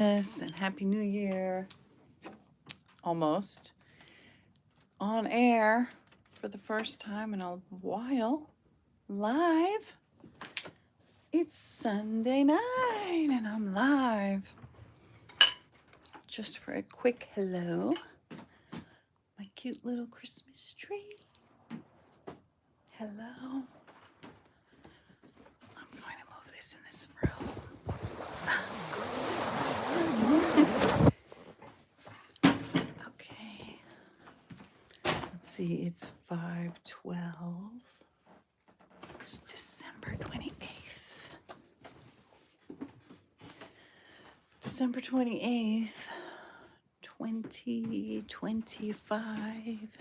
Yes, and Happy New Year. Almost on air for the first time in a while. Live. It's Sunday night and I'm live. Just for a quick hello. My cute little Christmas tree. Hello. I'm going to move this in this room. Okay. Let's see, it's 5:12. It's December 28th. December 28th, 2025.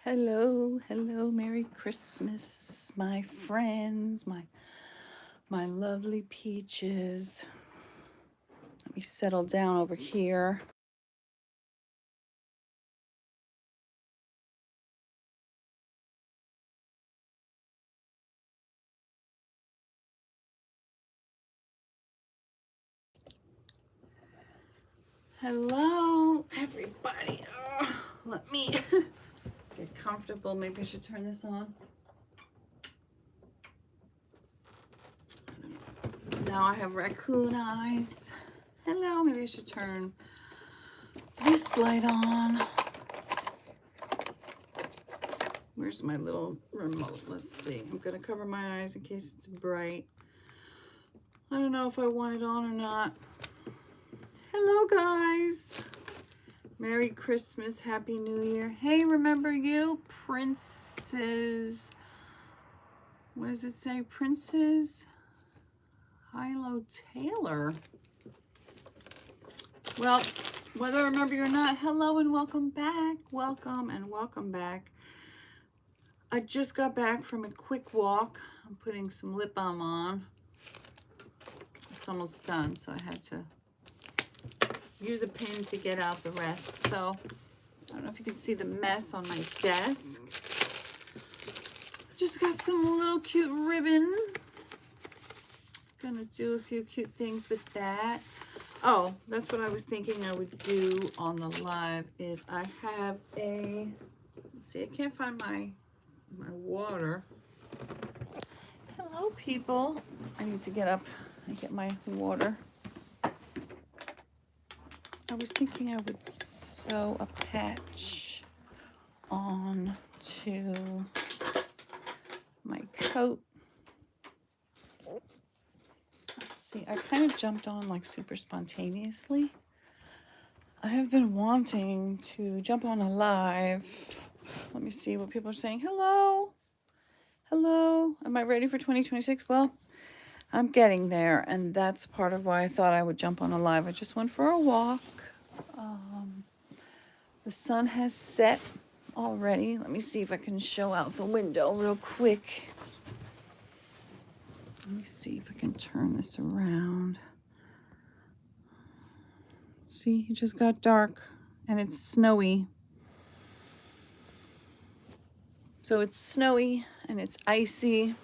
Hello, Merry Christmas, my friends, my lovely peaches. Let me settle down over here. Hello, everybody. Oh, let me get comfortable. Maybe I should turn this on. Now I have raccoon eyes. Hello, maybe I should turn this light on. Where's my little remote? Let's see. I'm going to cover my eyes in case it's bright. I don't know if I want it on or not. Hello, guys. Merry Christmas. Happy New Year. Hey, remember you? Princess. What does it say? Princess Hilo Taylor. Well, whether I remember you or not, hello and welcome back. Welcome and welcome back. I just got back from a quick walk. I'm putting some lip balm on. It's almost done, so I had to use a pin to get out the rest. So I don't know if you can see the mess on my desk. Just got some little cute ribbon. Gonna do a few cute things with that. Oh, that's what I was thinking I would do on the live is I have a, let's see, I can't find my water. Hello, people. I need to get up and get my water. I was thinking I would sew a patch on to my coat. Let's see, I kind of jumped on like super spontaneously. I have been wanting to jump on a live. Let me see what people are saying. Hello. Hello. Am I ready for 2026? Well, I'm getting there, and that's part of why I thought I would jump on a live. I just went for a walk. The sun has set already. Let me see if I can show out the window real quick. Let me see if I can turn this around. See, it just got dark and it's snowy. So it's snowy and it's icy.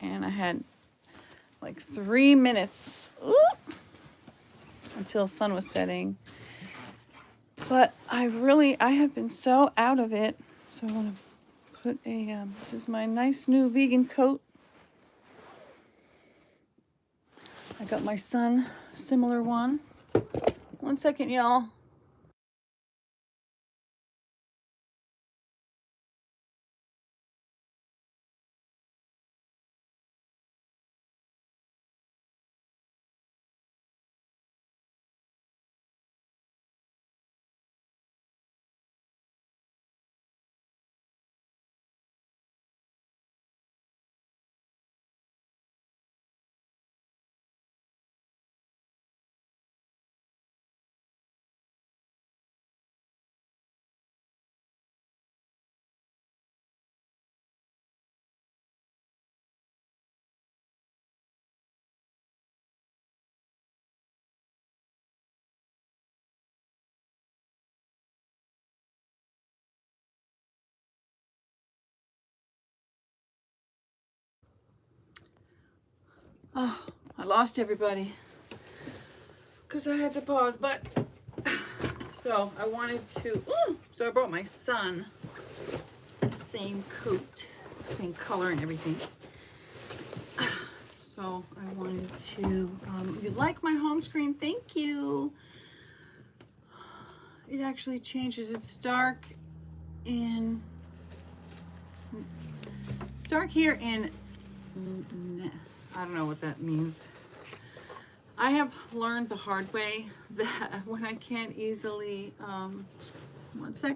And I had like 3 minutes until sun was setting. But I have been so out of it. So I want to put this is my nice new vegan coat. I got my son a similar one. 1 second, y'all. Oh, I lost everybody. because I had to pause, but so I wanted to, so I brought my son the same coat, same color and everything. So I wanted to, you like my home screen? Thank you. It actually changes. It's dark here in, I don't know what that means. I have learned the hard way that when I can't easily, one sec.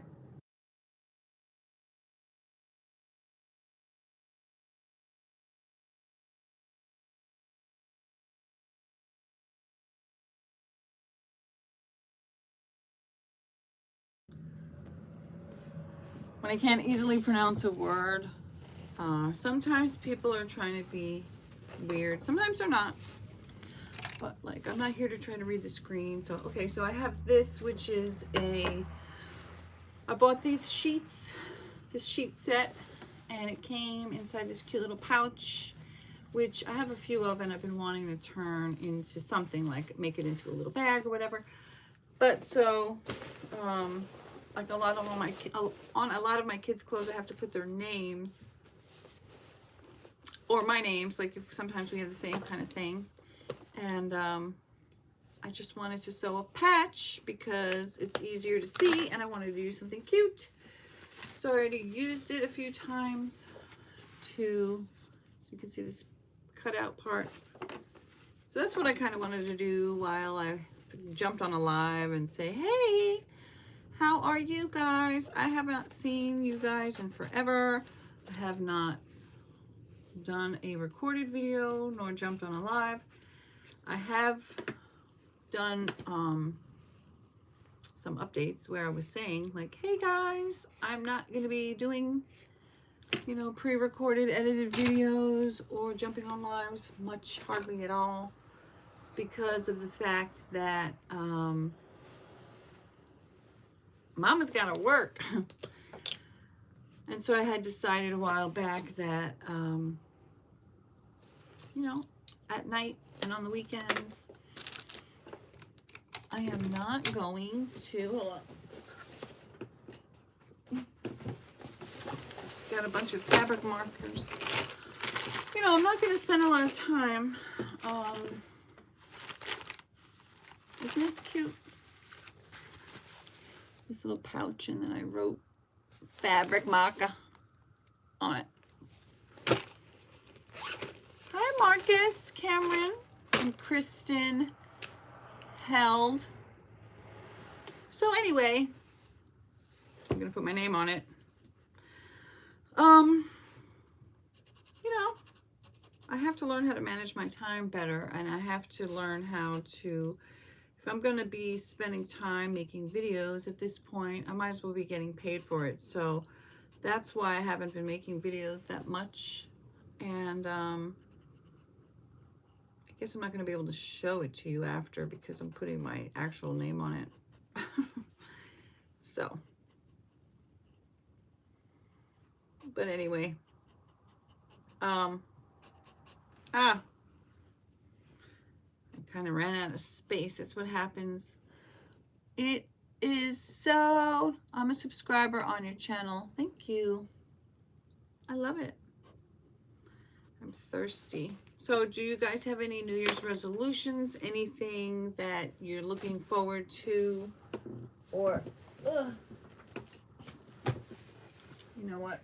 When I can't easily pronounce a word, sometimes people are trying to be weird. Sometimes they're not. But like, I'm not here to try to read the screen. So, okay, so I have this, which is I bought these sheets, this sheet set, and it came inside this cute little pouch, which I have a few of, and I've been wanting to turn into something, like make it into a little bag or whatever. But so, like on a lot of my kids' clothes, I have to put their names or my names. Like if sometimes we have the same kind of thing, and I just wanted to sew a patch because it's easier to see, and I wanted to do something cute. So I already used it a few times so you can see this cutout part. So that's what I kind of wanted to do while I jumped on a live and say, hey, how are you guys? I have not seen you guys in forever. I have not done a recorded video nor jumped on a live. I have done some updates where I was saying like, hey guys, I'm not going to be doing, you know, pre-recorded edited videos or jumping on lives much, hardly at all, because of the fact that mama's got to work. And so I had decided a while back that, you know, at night and on the weekends, I am not going to, hold on. Got a bunch of fabric markers. You know, I'm not going to spend a lot of time. Isn't this cute? This little pouch, and then I wrote fabric marker on it. Hi, Marcus, Cameron, and Kristen Held. So anyway, I'm gonna put my name on it. You know, I have to learn how to manage my time better, and I have to learn how to, if I'm gonna be spending time making videos at this point, I might as well be getting paid for it. So that's why I haven't been making videos that much. And I guess I'm not gonna be able to show it to you after because I'm putting my actual name on it. So, but anyway, I kind of ran out of space. That's what happens. It is so, I'm a subscriber on your channel. Thank you. I love it. I'm thirsty. So do you guys have any New Year's resolutions? Anything that you're looking forward to? Or, you know what?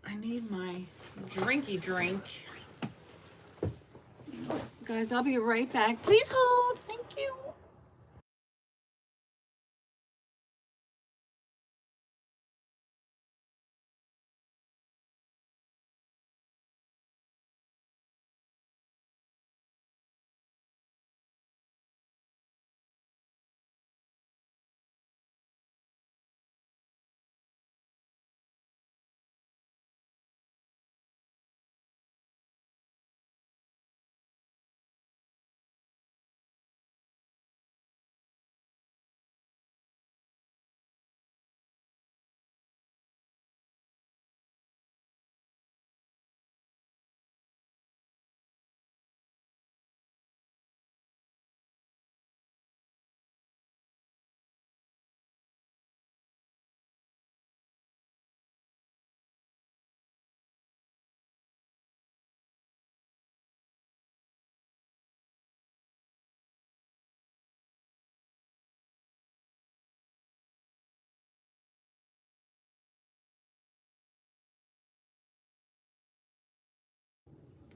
I need my drinky drink. Guys, I'll be right back. Please hold. Thank you.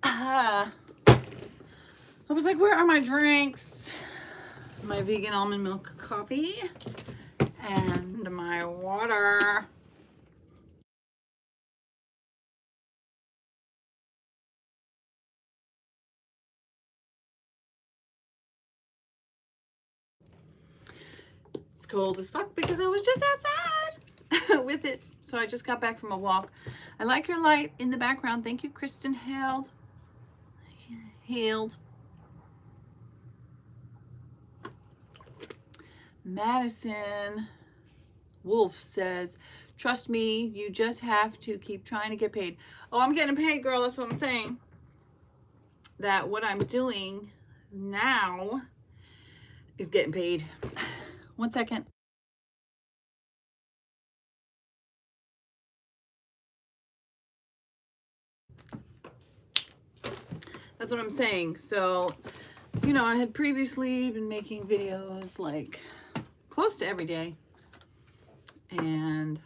I was like, where are my drinks? My vegan almond milk coffee and my water. It's cold as fuck because I was just outside with it. So I just got back from a walk. I like your light in the background. Thank you, Kristen Hailed. Madison Wolf says, trust me, you just have to keep trying to get paid. Oh, I'm getting paid, girl. That's what I'm saying. That what I'm doing now is getting paid. 1 second. That's what I'm saying. So, you know, I had previously been making videos like close to every day. And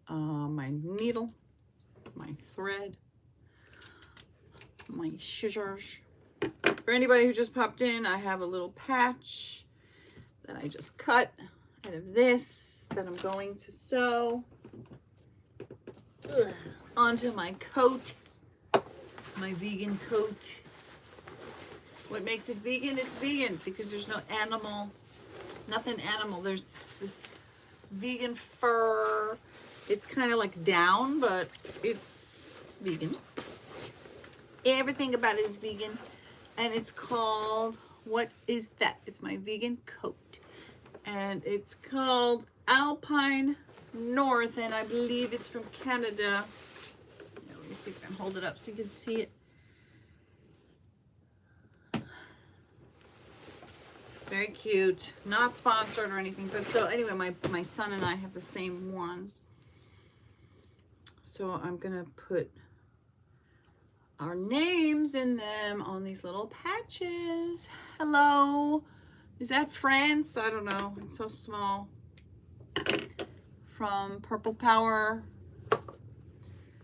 my needle, my thread, my scissors. For anybody who just popped in, I have a little patch that I just cut out of this that I'm going to sew onto my coat, my vegan coat. What makes it vegan? It's vegan because there's no animal, nothing animal. There's this vegan fur. It's kind of like down, but it's vegan. Everything about it is vegan. And it's called, what is that? It's my vegan coat. And it's called Alpine North, and I believe it's from Canada. Let me see if I can hold it up so you can see it. Very cute. Not sponsored or anything. But so anyway, my son and I have the same one. So I'm going to put our names in them on these little patches. Hello. Is that France? I don't know. It's so small. From Purple Power.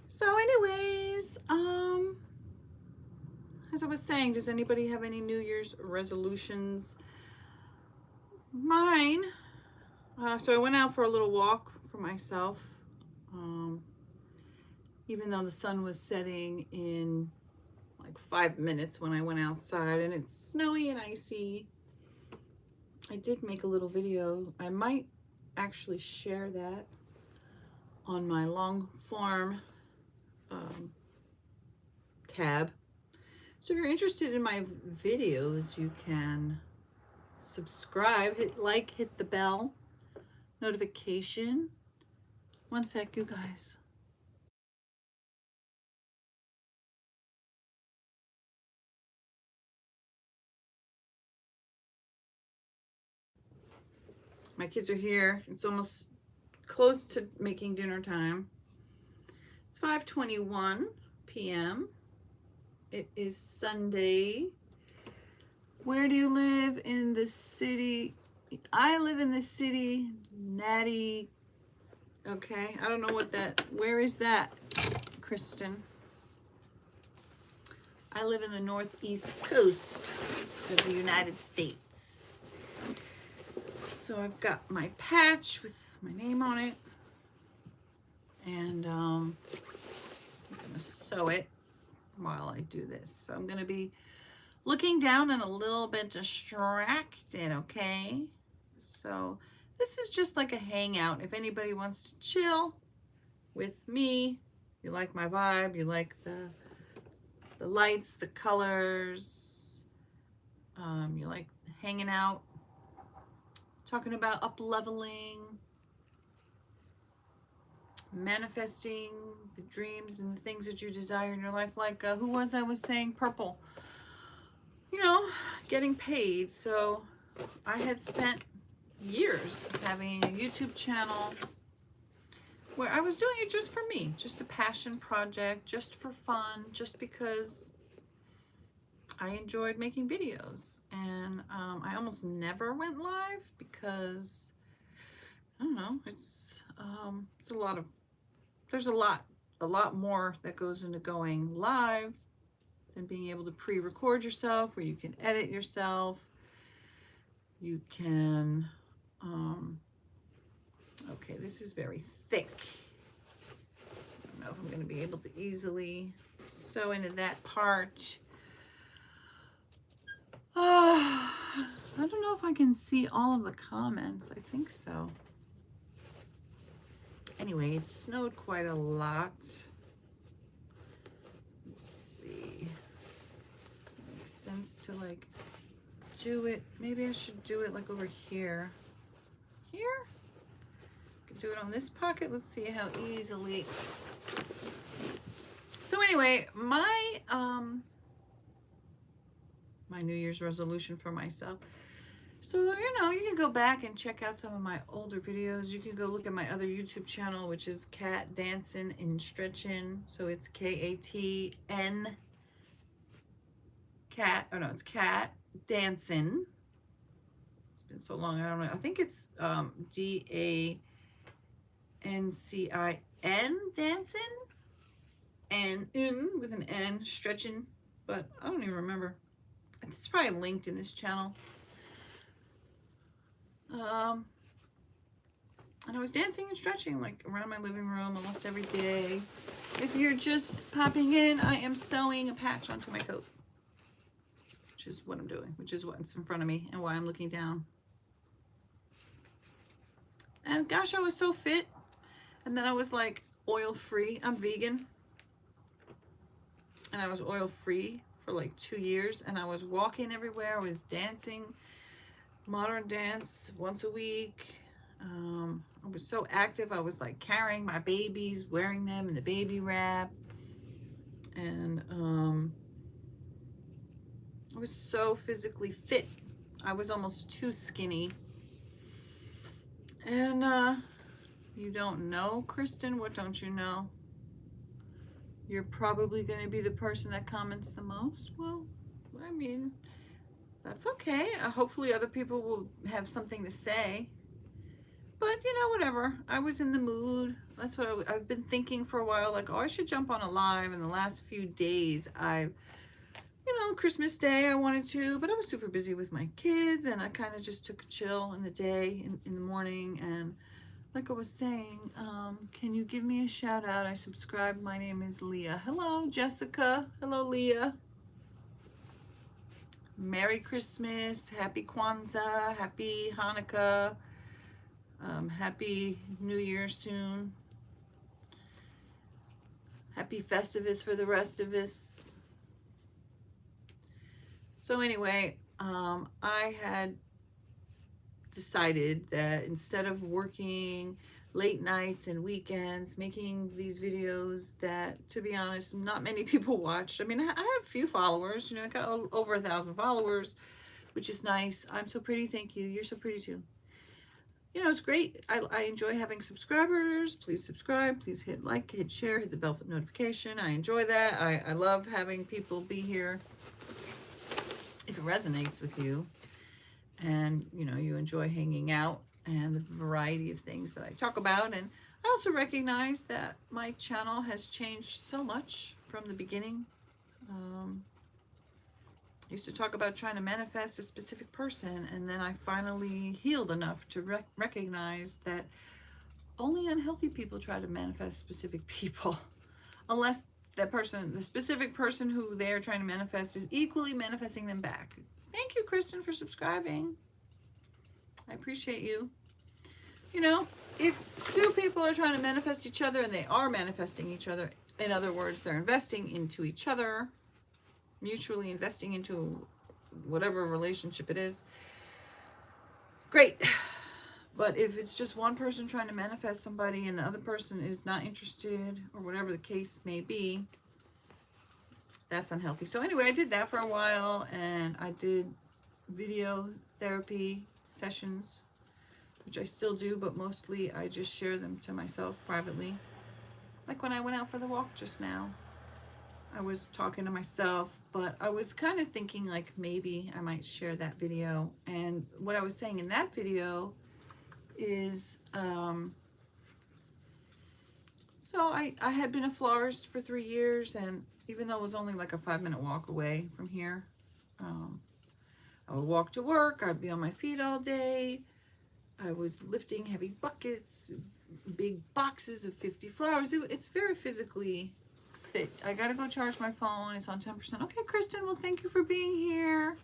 So anyways, as I was saying, does anybody have any New Year's resolutions? Mine. So I went out for a little walk for myself. Even though the sun was setting in like 5 minutes when I went outside and it's snowy and icy, I did make a little video. I might actually share that on my long form tab. So if you're interested in my videos, you can subscribe, hit like, hit the bell notification. 1 sec, you guys. My kids are here. It's almost close to making dinner time. It's 5:21 p.m. It is Sunday. Where do you live in the city? I live in the city, Natty. Okay, I don't know what that, where is that, Kristen? I live in the northeast coast of the United States. So I've got my patch with my name on it. And I'm gonna sew it while I do this. So I'm gonna be looking down and a little bit distracted, okay? So this is just like a hangout. If anybody wants to chill with me, you like my vibe, you like the lights, the colors, you like hanging out, talking about up-leveling, manifesting the dreams and the things that you desire in your life, like who was I was saying purple, you know, getting paid. So I had spent years having a YouTube channel where I was doing it just for me, just a passion project, just for fun, just because I enjoyed making videos. And I almost never went live because I don't know, it's a lot of, there's a lot more that goes into going live than being able to pre-record yourself, where you can edit yourself. You can, okay, this is very thick. I don't know if I'm going to be able to easily sew into that part. I don't know if I can see all of the comments. I think so. Anyway, it snowed quite a lot. Let's see. It makes sense to like do it. Maybe I should do it like over here. Here? I could do it on this pocket. Let's see how easily. So anyway, my New Year's resolution for myself. So, you know, you can go back and check out some of my older videos. You can go look at my other YouTube channel, which is Cat Dancing and Stretching. So it's K-A-T-N. Cat, oh no, it's Cat Dancing. It's been so long, I don't know. I think it's D-A-N-C-I-N, Dancing. And in with an N, stretching. But I don't even remember. It's probably linked in this channel. And I was dancing and stretching like around my living room almost every day. If you're just popping in, I am sewing a patch onto my coat, which is what I'm doing, which is what's in front of me and why I'm looking down. And gosh, I was so fit. And then I was like oil free. I'm vegan. And I was oil free for like 2 years, and I was walking everywhere. I was dancing modern dance once a week. I was so active. I was like carrying my babies, wearing them in the baby wrap, and I was so physically fit. I was almost too skinny. And you don't know, Kristen? What don't you know? You're probably going to be the person that comments the most. Well, I mean, that's okay. Hopefully other people will have something to say. But, you know, whatever. I was in the mood. That's what I've been thinking for a while. Like, oh, I should jump on a live. In the last few days, you know, Christmas Day I wanted to, but I was super busy with my kids, and I kind of just took a chill in the day, in the morning. And like I was saying, can you give me a shout out? I subscribed. My name is Leah. Hello, Jessica. Hello, Leah. Merry Christmas. Happy Kwanzaa. Happy Hanukkah. Happy New Year soon. Happy Festivus for the rest of us. So anyway, I had decided that instead of working late nights and weekends making these videos that, to be honest, not many people watched. I mean, I have a few followers, you know, I got over 1,000 followers, which is nice. I'm so pretty. Thank you. You're so pretty too. You know, it's great. I enjoy having subscribers. Please subscribe. Please hit like, hit share, hit the bell for notification. I enjoy that. I love having people be here if it resonates with you. And, you know, you enjoy hanging out and the variety of things that I talk about. And I also recognize that my channel has changed so much from the beginning. I used to talk about trying to manifest a specific person, and then I finally healed enough to recognize that only unhealthy people try to manifest specific people, unless that person, the specific person who they're trying to manifest, is equally manifesting them back. Thank you, Kristen, for subscribing. I appreciate you. You know, if two people are trying to manifest each other and they are manifesting each other, in other words, they're investing into each other, mutually investing into whatever relationship it is, great. But if it's just one person trying to manifest somebody and the other person is not interested, or whatever the case may be, that's unhealthy. So anyway, I did that for a while, and I did video therapy sessions, which I still do, but mostly I just share them to myself privately. Like when I went out for the walk just now, I was talking to myself, but I was kind of thinking like maybe I might share that video. And what I was saying in that video is, so I had been a florist for 3 years, and even though it was only like a 5-minute walk away from here. I would walk to work. I'd be on my feet all day. I was lifting heavy buckets, big boxes of 50 flowers. It's very physically fit. I gotta go charge my phone. It's on 10%. Okay, Kristen, well, thank you for being here.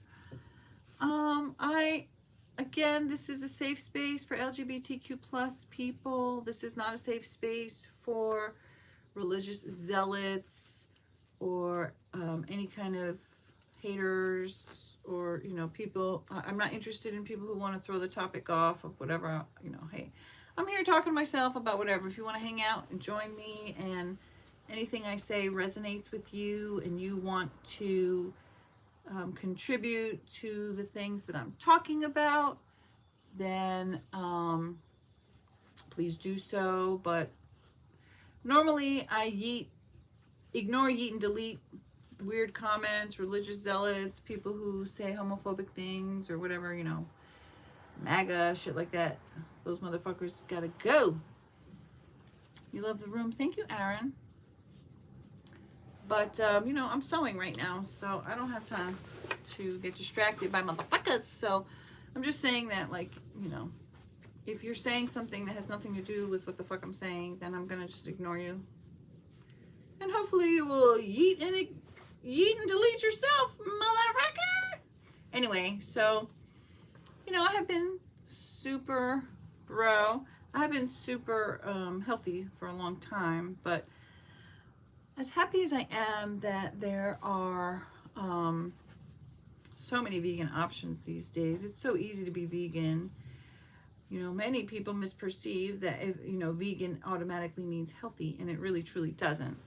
Again, this is a safe space for LGBTQ plus people. This is not a safe space for religious zealots or any kind of haters or, you know, people. I'm not interested in people who want to throw the topic off of whatever, you know. Hey, I'm here talking to myself about whatever. If you want to hang out and join me and anything I say resonates with you and you want to contribute to the things that I'm talking about, then please do so. But normally I ignore, yeet, and delete weird comments, religious zealots, people who say homophobic things or whatever, you know, MAGA, shit like that. Those motherfuckers gotta go. You love the room. Thank you, Aaron. But, you know, I'm sewing right now, so I don't have time to get distracted by motherfuckers. So I'm just saying that, like, you know, if you're saying something that has nothing to do with what the fuck I'm saying, then I'm going to just ignore you. And hopefully you will yeet and delete yourself, motherfucker. Anyway, so, you know, I have been super, healthy for a long time, but as happy as I am that there are so many vegan options these days, it's so easy to be vegan. You know, many people misperceive that, if, you know, vegan automatically means healthy, and it really truly doesn't.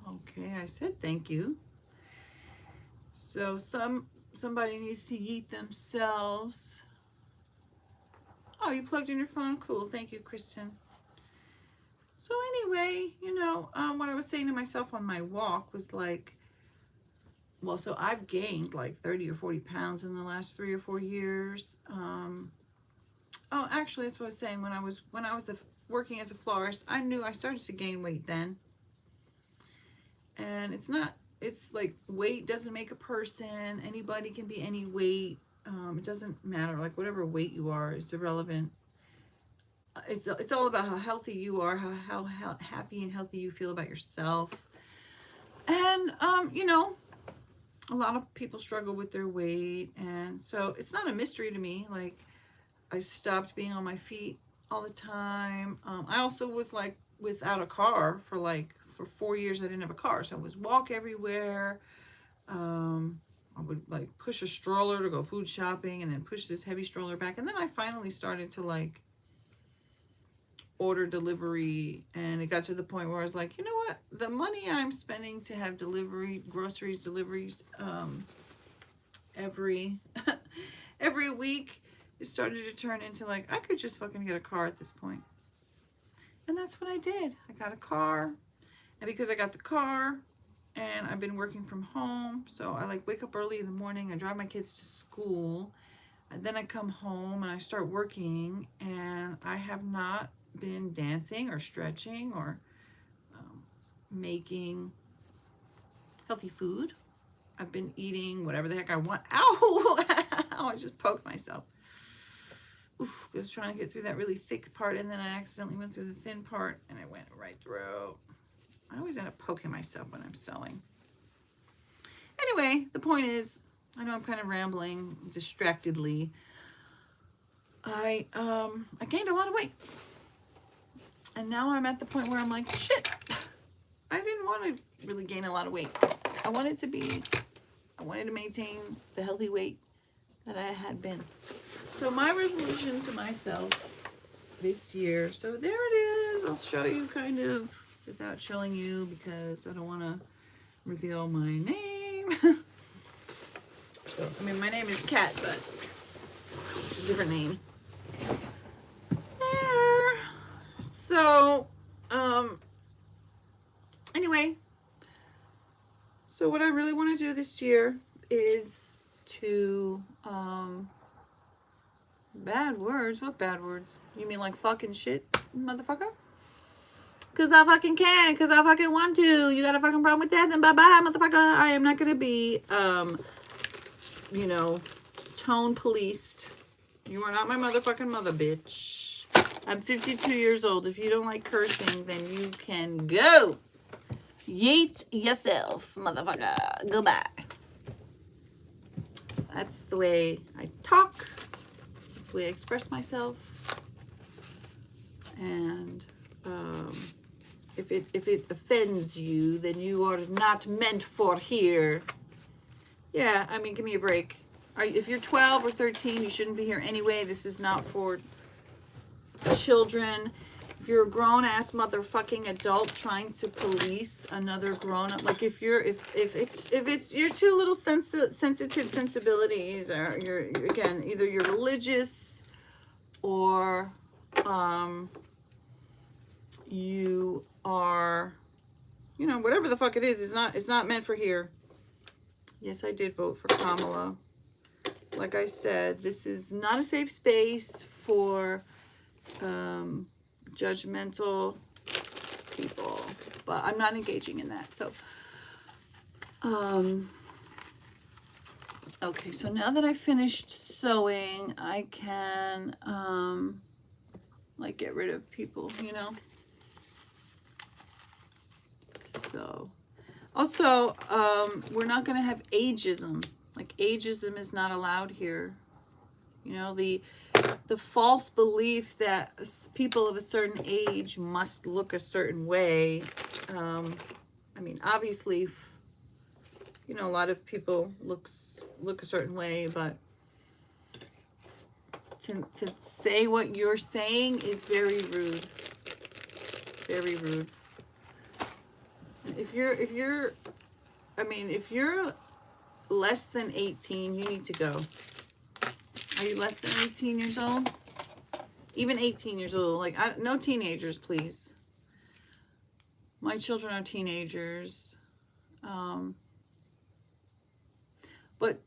Okay, I said thank you. So somebody needs to eat themselves. Oh, you plugged in your phone? Cool. Thank you, Kristen. So anyway, you know, what I was saying to myself on my walk was like, well, so I've gained like 30 or 40 pounds in the last 3 or 4 years. Oh, actually, that's what I was saying. When I was working as a florist, I knew I started to gain weight then. And it's like weight doesn't make a person. Anybody can be any weight. It doesn't matter, like whatever weight you are, it's irrelevant. It's all about how healthy you are, how happy and healthy you feel about yourself. And you know, a lot of people struggle with their weight, and so it's not a mystery to me. Like, I stopped being on my feet all the time. I also was like without a car for 4 years. I didn't have a car, so I was walk everywhere. I would like push a stroller to go food shopping and then push this heavy stroller back. And then I finally started to like order delivery, and it got to the point where I was like, you know what? The money I'm spending to have groceries deliveries every week, it started to turn into like, I could just fucking get a car at this point. And that's what I did. I got a car. And because I got the car, and I've been working from home, so I like wake up early in the morning, I drive my kids to school, and then I come home and I start working, and I have not been dancing or stretching or making healthy food. I've been eating whatever the heck I want. Ow! I just poked myself. Oof, I was trying to get through that really thick part, and then I accidentally went through the thin part, and I went right through. I always end up poking myself when I'm sewing. Anyway, the point is, I know I'm kind of rambling distractedly. I gained a lot of weight. And now I'm at the point where I'm like, shit, I didn't want to really gain a lot of weight. I wanted to maintain the healthy weight that I had been. So my resolution to myself this year, so there it is. I'll show you kind of without showing you because I don't want to reveal my name. So, I mean, my name is Kat, but it's a different name. There. So, anyway, so what I really want to do this year is to Bad words? What bad words? You mean like fucking shit, motherfucker? Because I fucking can. Because I fucking want to. You got a fucking problem with that? Then bye-bye, motherfucker. I am not going to be, you know, tone policed. You are not my motherfucking mother, bitch. I'm 52 years old. If you don't like cursing, then you can go. Yeet yourself, motherfucker. Goodbye. That's the way I talk. That's the way I express myself. And if it offends you, then you are not meant for here. Yeah, I mean, give me a break. If you're 12 or 13, you shouldn't be here anyway. This is not for children. If you're a grown-ass motherfucking adult trying to police another grown-up, like if it's your two little sensitive sensibilities, or you're, again, either you're religious or you are, you know, whatever the fuck it is, it's not meant for here. Yes, I did vote for Kamala. Like I said, this is not a safe space for judgmental people, but I'm not engaging in that. So okay, so now that I finished sewing, I can like get rid of people, you know. So also we're not going to have ageism. Like, ageism is not allowed here. You know, the false belief that people of a certain age must look a certain way. I mean, obviously, you know, a lot of people look a certain way, but to say what you're saying is very rude. Very rude. If you're less than 18, you need to go. Are you less than 18 years old? Even 18 years old. Like, no teenagers, please. My children are teenagers. But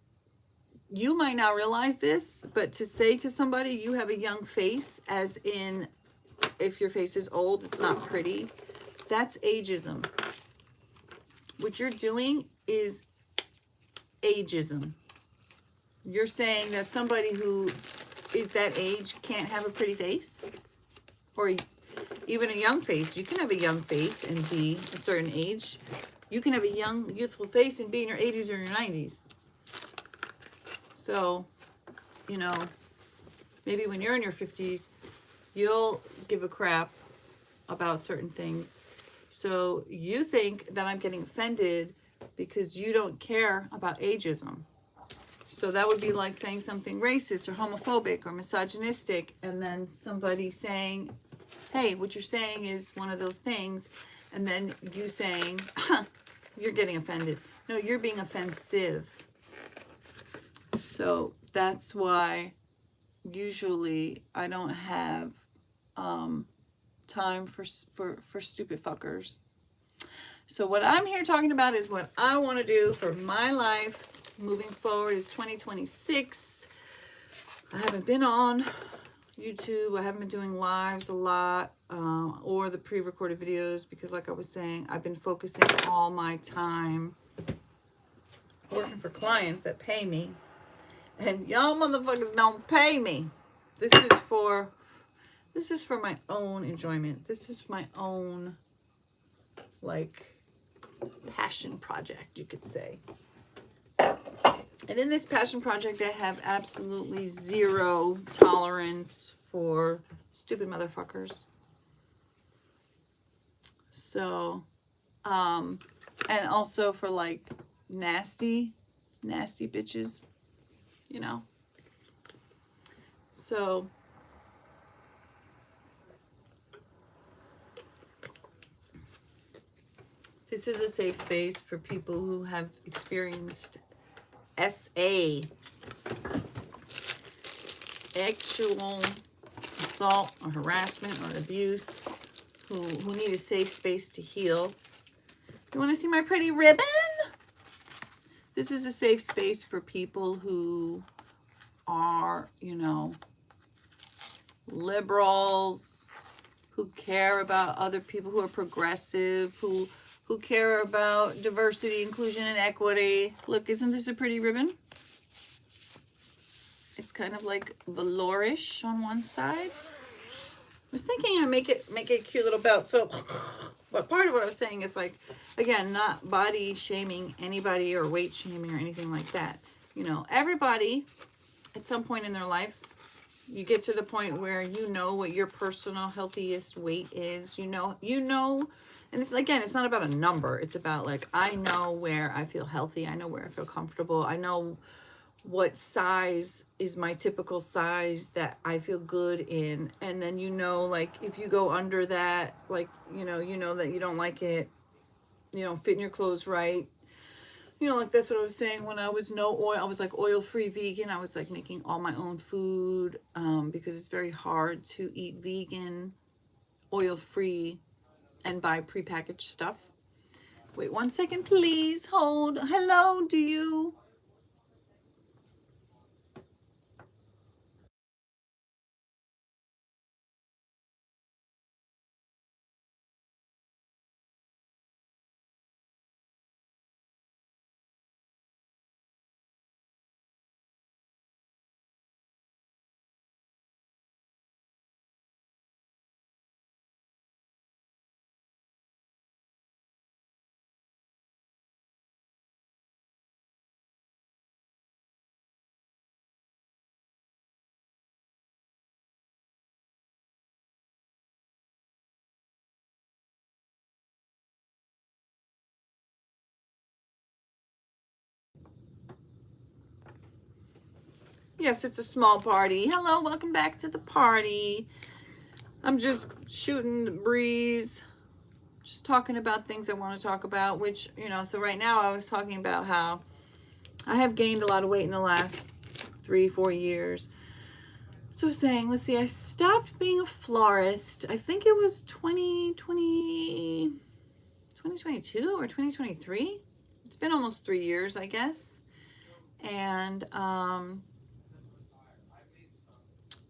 you might not realize this, but to say to somebody you have a young face, as in if your face is old, it's not pretty, that's ageism. What you're doing is ageism. You're saying that somebody who is that age can't have a pretty face, or even a young face. You can have a young face and be a certain age. You can have a young, youthful face and be in your 80s or your 90s. So, you know, maybe when you're in your 50s, you'll give a crap about certain things. So you think that I'm getting offended because you don't care about ageism. So that would be like saying something racist or homophobic or misogynistic, and then somebody saying, hey, what you're saying is one of those things, and then you saying, you're getting offended. No, you're being offensive. So that's why usually I don't have time for stupid fuckers. So what I'm here talking about is what I want to do for my life moving forward. Is 2026. I haven't been on YouTube. I haven't been doing lives a lot, or the pre-recorded videos, because like I was saying, I've been focusing all my time working for clients that pay me, and y'all motherfuckers don't pay me. This is for my own enjoyment. This is my own, like, passion project, you could say. And in this passion project, I have absolutely zero tolerance for stupid motherfuckers. So, and also for, like, nasty bitches, you know. So, this is a safe space for people who have experienced SA, actual assault or harassment or abuse, who need a safe space to heal. You want to see my pretty ribbon? This is a safe space for people who are, you know, liberals, who care about other people, who are progressive, who care about diversity, inclusion, and equity. Look, isn't this a pretty ribbon? It's kind of like velourish on one side. I was thinking I'd make it a cute little belt. So, but part of what I was saying is, like, again, not body shaming anybody or weight shaming or anything like that. You know, everybody at some point in their life, you get to the point where you know what your personal healthiest weight is. You know, and it's, again, it's not about a number. It's about, like, I know where I feel healthy. I know where I feel comfortable. I know what size is my typical size that I feel good in. And then, you know, like, if you go under that, like, you know that you don't like it, you don't fit in your clothes right. You know, like, that's what I was saying when I was no oil. I was like oil-free vegan. I was like making all my own food, because it's very hard to eat vegan, oil-free, and buy prepackaged stuff. Wait 1 second, please. Hold. Hello, do you? Yes, it's a small party. Hello, welcome back to the party. I'm just shooting the breeze, just talking about things I want to talk about, which, you know, so right now I was talking about how I have gained a lot of weight in the last 3-4 years. So saying, let's see, I stopped being a florist. I think it was 2022 or 2023. It's been almost 3 years, I guess. And,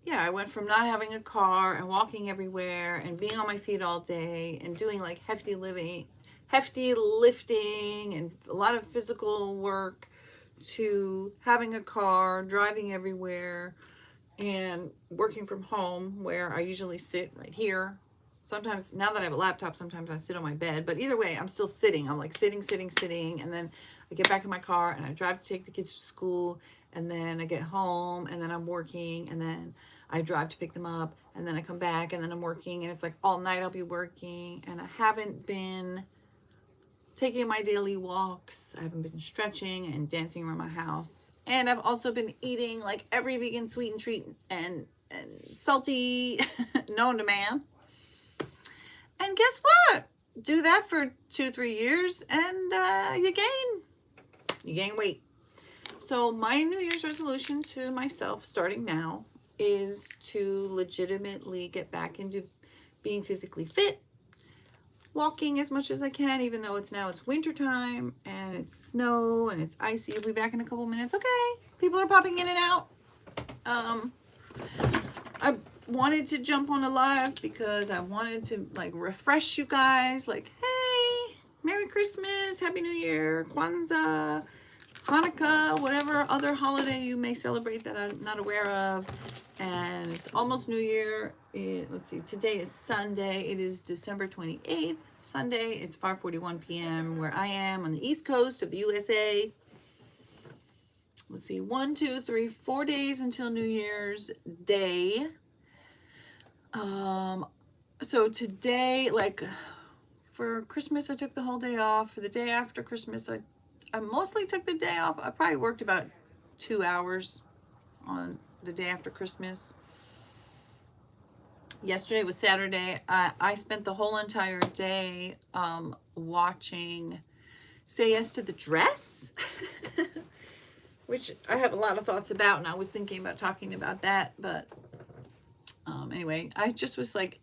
yeah, I went from not having a car and walking everywhere and being on my feet all day and doing like hefty lifting and a lot of physical work, to having a car, driving everywhere, and working from home, where I usually sit right here. Sometimes, now that I have a laptop, sometimes I sit on my bed, but either way, I'm still sitting. I'm like sitting, and then I get back in my car and I drive to take the kids to school, and then I get home, and then I'm working, and then I drive to pick them up, and then I come back, and then I'm working, and it's like all night I'll be working, and I haven't been taking my daily walks. I haven't been stretching and dancing around my house. And I've also been eating like every vegan sweet and treat and salty known to man. And guess what? Do that for 2-3 years and you gain weight. So my New Year's resolution to myself starting now is to legitimately get back into being physically fit, walking as much as I can, even though it's winter time and it's snow and it's icy. You'll be back in a couple minutes. Okay, people are popping in and out. I wanted to jump on a live because I wanted to like refresh you guys, like, hey, Merry Christmas, Happy New Year, Kwanzaa, Hanukkah, whatever other holiday you may celebrate that I'm not aware of. And it's almost New Year. Let's see, today is Sunday. It is December 28th, Sunday. It's 5:41 p.m. where I am on the East Coast of the USA. Let's see, 1, 2, 3, 4 days until New Year's Day. So today, like, for Christmas, I took the whole day off. For the day after Christmas, I mostly took the day off. I probably worked about 2 hours on the day after Christmas. Yesterday was Saturday. I spent the whole entire day watching Say Yes to the Dress, which I have a lot of thoughts about, and I was thinking about talking about that. But anyway, I just was like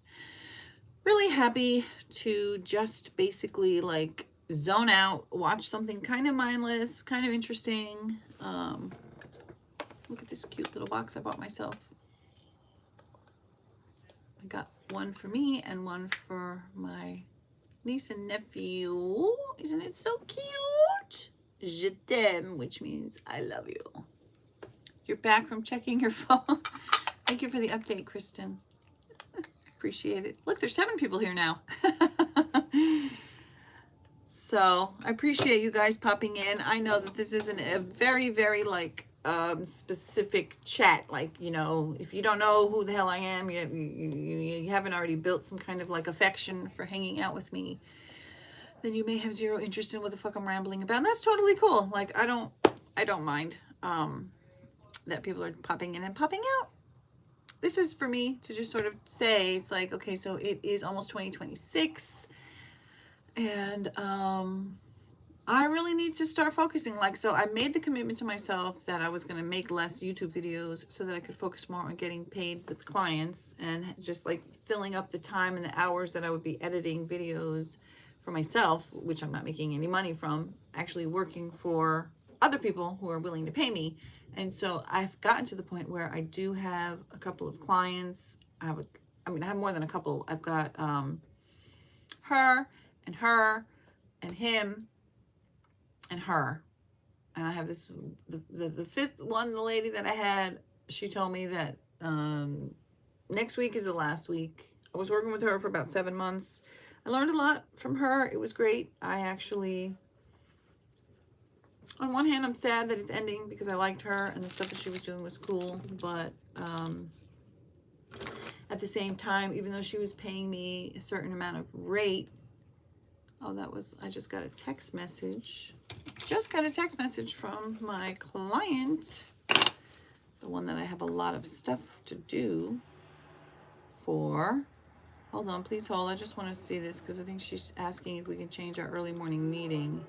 really happy to just basically like zone out, watch something kind of mindless, kind of interesting. Look at this cute little box I bought myself. I got one for me and one for my niece and nephew. Isn't it so cute? Je t'aime, which means I love you. You're back from checking your phone. Thank you for the update, Kristen. Appreciate it. Look, there's 7 people here now. So I appreciate you guys popping in. I know that this isn't a very, very like specific chat. Like, you know, if you don't know who the hell I am, you haven't already built some kind of like affection for hanging out with me, then you may have zero interest in what the fuck I'm rambling about. And that's totally cool. Like, I don't mind that people are popping in and popping out. This is for me to just sort of say, it's like, okay, so it is almost 2026. And I really need to start focusing. Like, so I made the commitment to myself that I was going to make less YouTube videos so that I could focus more on getting paid with clients and just like filling up the time and the hours that I would be editing videos for myself, which I'm not making any money from, actually working for other people who are willing to pay me. And so I've gotten to the point where I do have a couple of clients. I have more than a couple. I've got her and him and her. And I have this, the fifth one, the lady that I had, she told me that next week is the last week. I was working with her for about 7 months. I learned a lot from her. It was great. I actually, on one hand, I'm sad that it's ending because I liked her and the stuff that she was doing was cool. But at the same time, even though she was paying me a certain amount of rate, I just got a text message. Just got a text message from my client, the one that I have a lot of stuff to do for. Hold on, please hold. I just want to see this because I think she's asking if we can change our early morning meeting.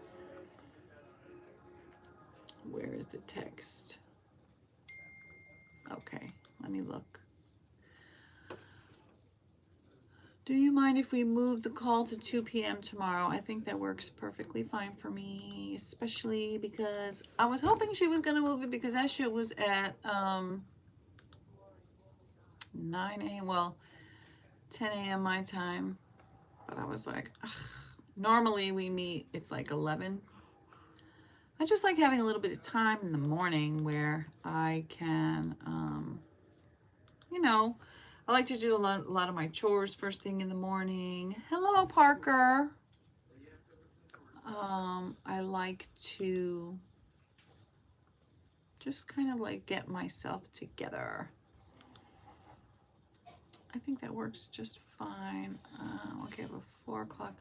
Where is the text? Okay, let me look. Do you mind if we move the call to 2 p.m. tomorrow? I think that works perfectly fine for me, especially because I was hoping she was going to move it because that shit was at 9 a.m. Well, 10 a.m. my time. But I was like, ugh. Normally we meet, it's like 11. I just like having a little bit of time in the morning where I can, you know, I like to do a lot of my chores first thing in the morning. Hello, Parker. I like to just kind of like get myself together. I think that works just fine. Okay, about 4 o'clock.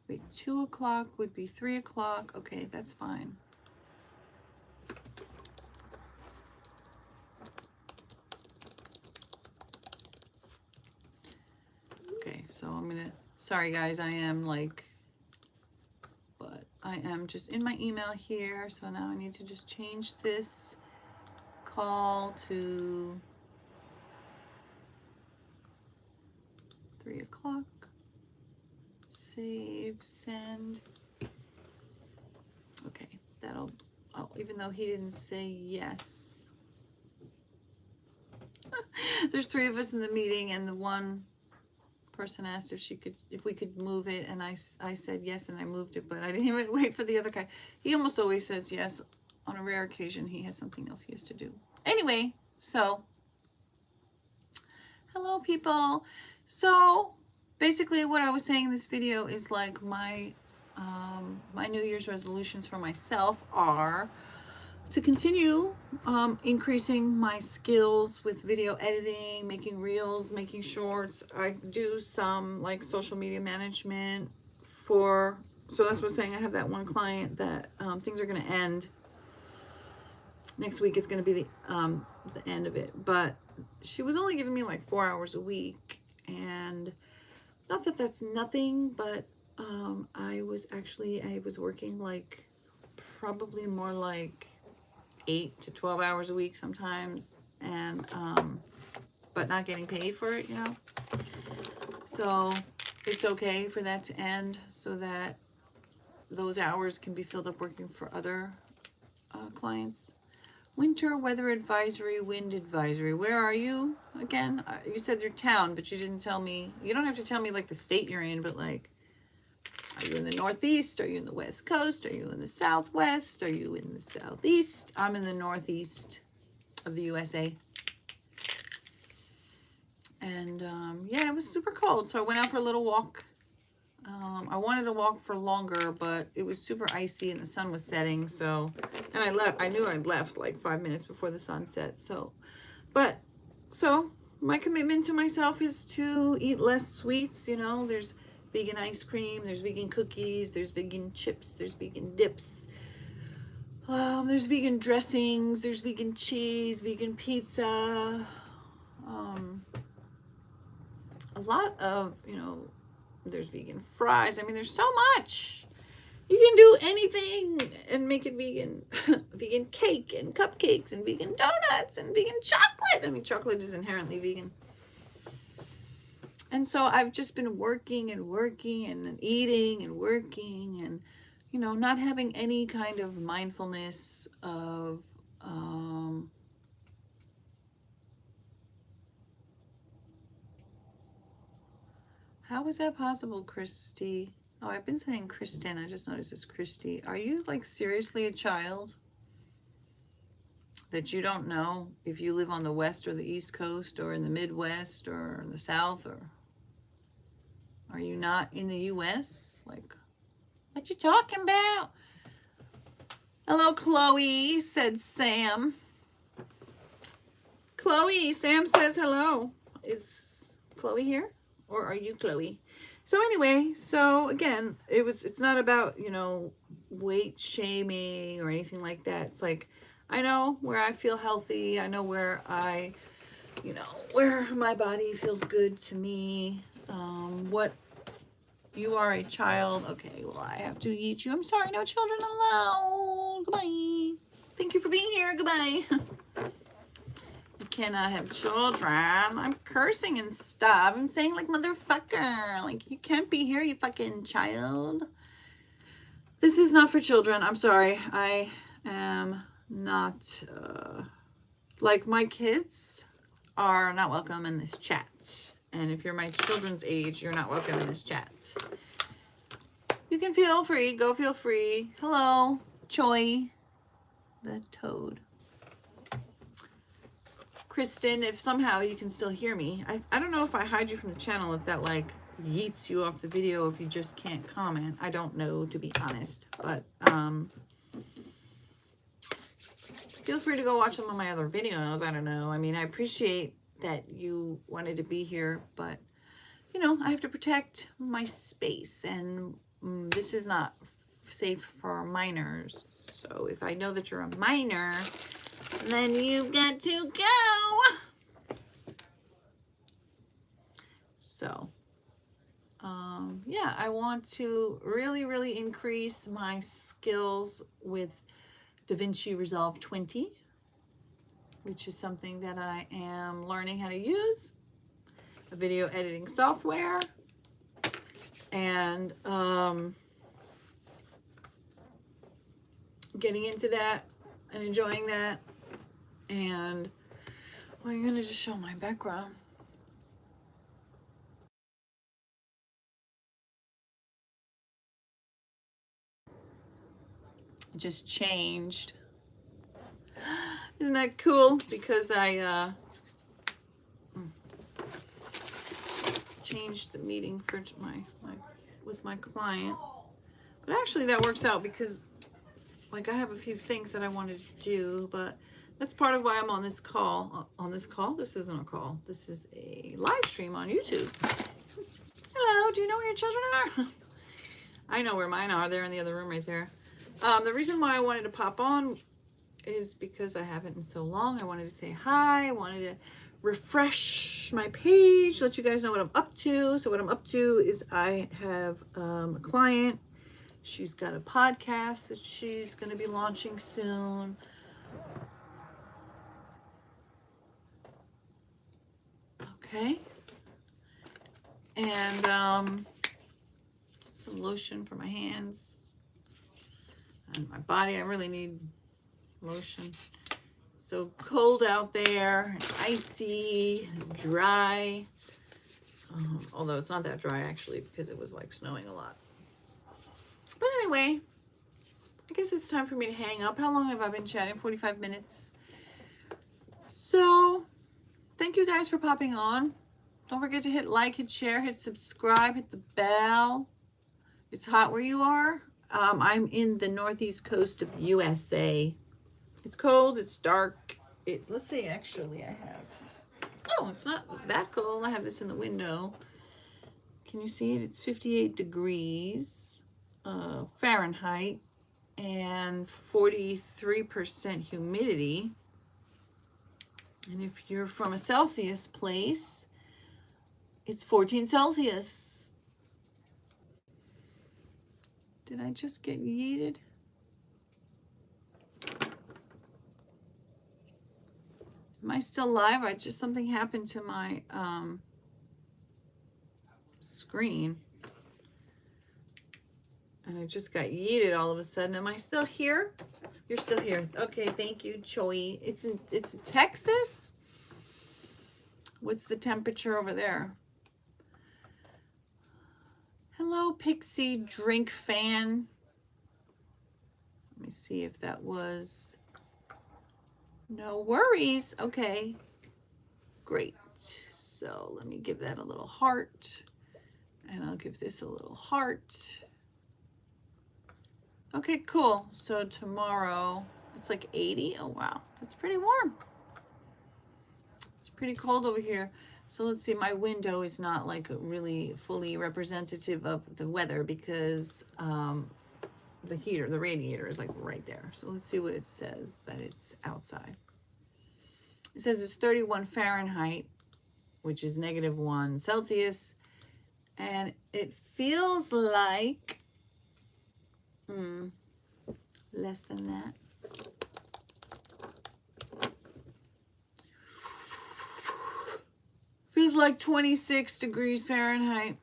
Wait, 2 o'clock would be 3 o'clock. Okay, that's fine. Okay, so I'm gonna, sorry guys, I am like, but I am just in my email here. So now I need to just change this call to 3 o'clock. Save, send. Okay, that'll, oh, even though he didn't say yes. There's 3 of us in the meeting and the one person asked if we could move it, and I said yes, and I moved it, but I didn't even wait for the other guy. He almost always says yes. On a rare occasion, he has something else he has to do. Anyway, so hello, people. So basically, what I was saying in this video is like my New Year's resolutions for myself are to continue increasing my skills with video editing, making reels, making shorts. I do some like social media management so that's what I was saying. I have that one client that things are going to end. Next week is going to be the end of it. But she was only giving me like 4 hours a week. And not that that's nothing, but I was working like probably more like 8 to 12 hours a week sometimes, and but not getting paid for it, you know. So it's okay for that to end so that those hours can be filled up working for other clients. Winter weather advisory, wind advisory. Where are you again? You said your town, but you didn't tell me. You don't have to tell me like the state you're in, but like, are you in the Northeast? Are you in the West Coast? Are you in the Southwest? Are you in the Southeast? I'm in the Northeast of the USA. And yeah, it was super cold. So I went out for a little walk. I wanted to walk for longer, but it was super icy and the sun was setting. So, and I left. I knew I'd left like 5 minutes before the sun set. So, so my commitment to myself is to eat less sweets. You know, there's vegan ice cream, there's vegan cookies, there's vegan chips, there's vegan dips. There's vegan dressings, there's vegan cheese, vegan pizza. A lot of, you know, there's vegan fries. I mean, there's so much. You can do anything and make it vegan. Vegan cake and cupcakes and vegan donuts and vegan chocolate. I mean, chocolate is inherently vegan. And so I've just been working and working and eating and working and, you know, not having any kind of mindfulness of, how is that possible, Christy? Oh, I've been saying Kristen. I just noticed it's Christy. Are you like seriously a child that you don't know if you live on the West or the East Coast or in the Midwest or in the South, or are you not in the US? Like, what you talking about? Hello, Chloe, said Sam. Chloe, Sam says hello. Is Chloe here? Or are you Chloe? So anyway, so again, it's not about, you know, weight shaming or anything like that. It's like, I know where I feel healthy. I know where I, you know, where my body feels good to me. What, you are a child. Okay, well, I have to eat you. I'm sorry, no children allowed. Goodbye. Thank you for being here. Goodbye. Cannot have children. I'm cursing and stuff. I'm saying like motherfucker. Like, you can't be here, you fucking child. This is not for children. I'm sorry. I am not, like, my kids are not welcome in this chat. And if you're my children's age, you're not welcome in this chat. You can feel free. Go feel free. Hello, Choi, the toad. Kristen, if somehow you can still hear me, I don't know if I hide you from the channel, if that like yeets you off the video if you just can't comment. I don't know, to be honest, but feel free to go watch some of my other videos. I don't know. I mean, I appreciate that you wanted to be here, but you know, I have to protect my space, and this is not safe for minors. So if I know that you're a minor, then you've got to go. So, yeah, I want to really, really increase my skills with DaVinci Resolve 20, which is something that I am learning how to use, a video editing software, and getting into that and enjoying that. And well, I'm gonna just show my background. It just changed. Isn't that cool? Because I changed the meeting for with my client. But actually that works out because like I have a few things that I wanted to do, but that's part of why I'm on this call. On this call? This isn't a call. This is a live stream on YouTube. Hello, do you know where your children are? I know where mine are. They're in the other room right there. The reason why I wanted to pop on is because I haven't in so long. I wanted to say hi. I wanted to refresh my page, let you guys know what I'm up to. So what I'm up to is I have a client. She's got a podcast that she's going to be launching soon. Okay. And some lotion for my hands and my body. I really need lotion. so cold out there, icy, dry. Although it's not that dry actually, because it was like snowing a lot. But anyway, I guess it's time for me to hang up. How long have I been chatting? 45 minutes. So thank you guys for popping on. Don't forget to hit like, hit share, hit subscribe, hit the bell. It's hot where you are. I'm in the northeast coast of the USA. It's cold, it's dark. Let's see, actually I have, oh, it's not that cold. I have this in the window. Can you see it? It's 58 degrees Fahrenheit and 43% humidity. And if you're from a Celsius place, it's 14 Celsius. Did I just get yeeted? Am I still live? Something happened to my screen. And I just got yeeted all of a sudden. Am I still here? You're still here. Okay, thank you, Choi. It's in Texas? What's the temperature over there? Hello, Pixie Drink Fan. Let me see if that was... No worries. Okay, great. So let me give that a little heart. And I'll give this a little heart. Okay, cool. So tomorrow, it's like 80. Oh, wow. That's pretty warm. It's pretty cold over here. So let's see. My window is not like really fully representative of the weather because the radiator is like right there. So let's see what it says that it's outside. It says it's 31 Fahrenheit, which is -1 Celsius. And it feels like less than that. Feels like 26 degrees Fahrenheit.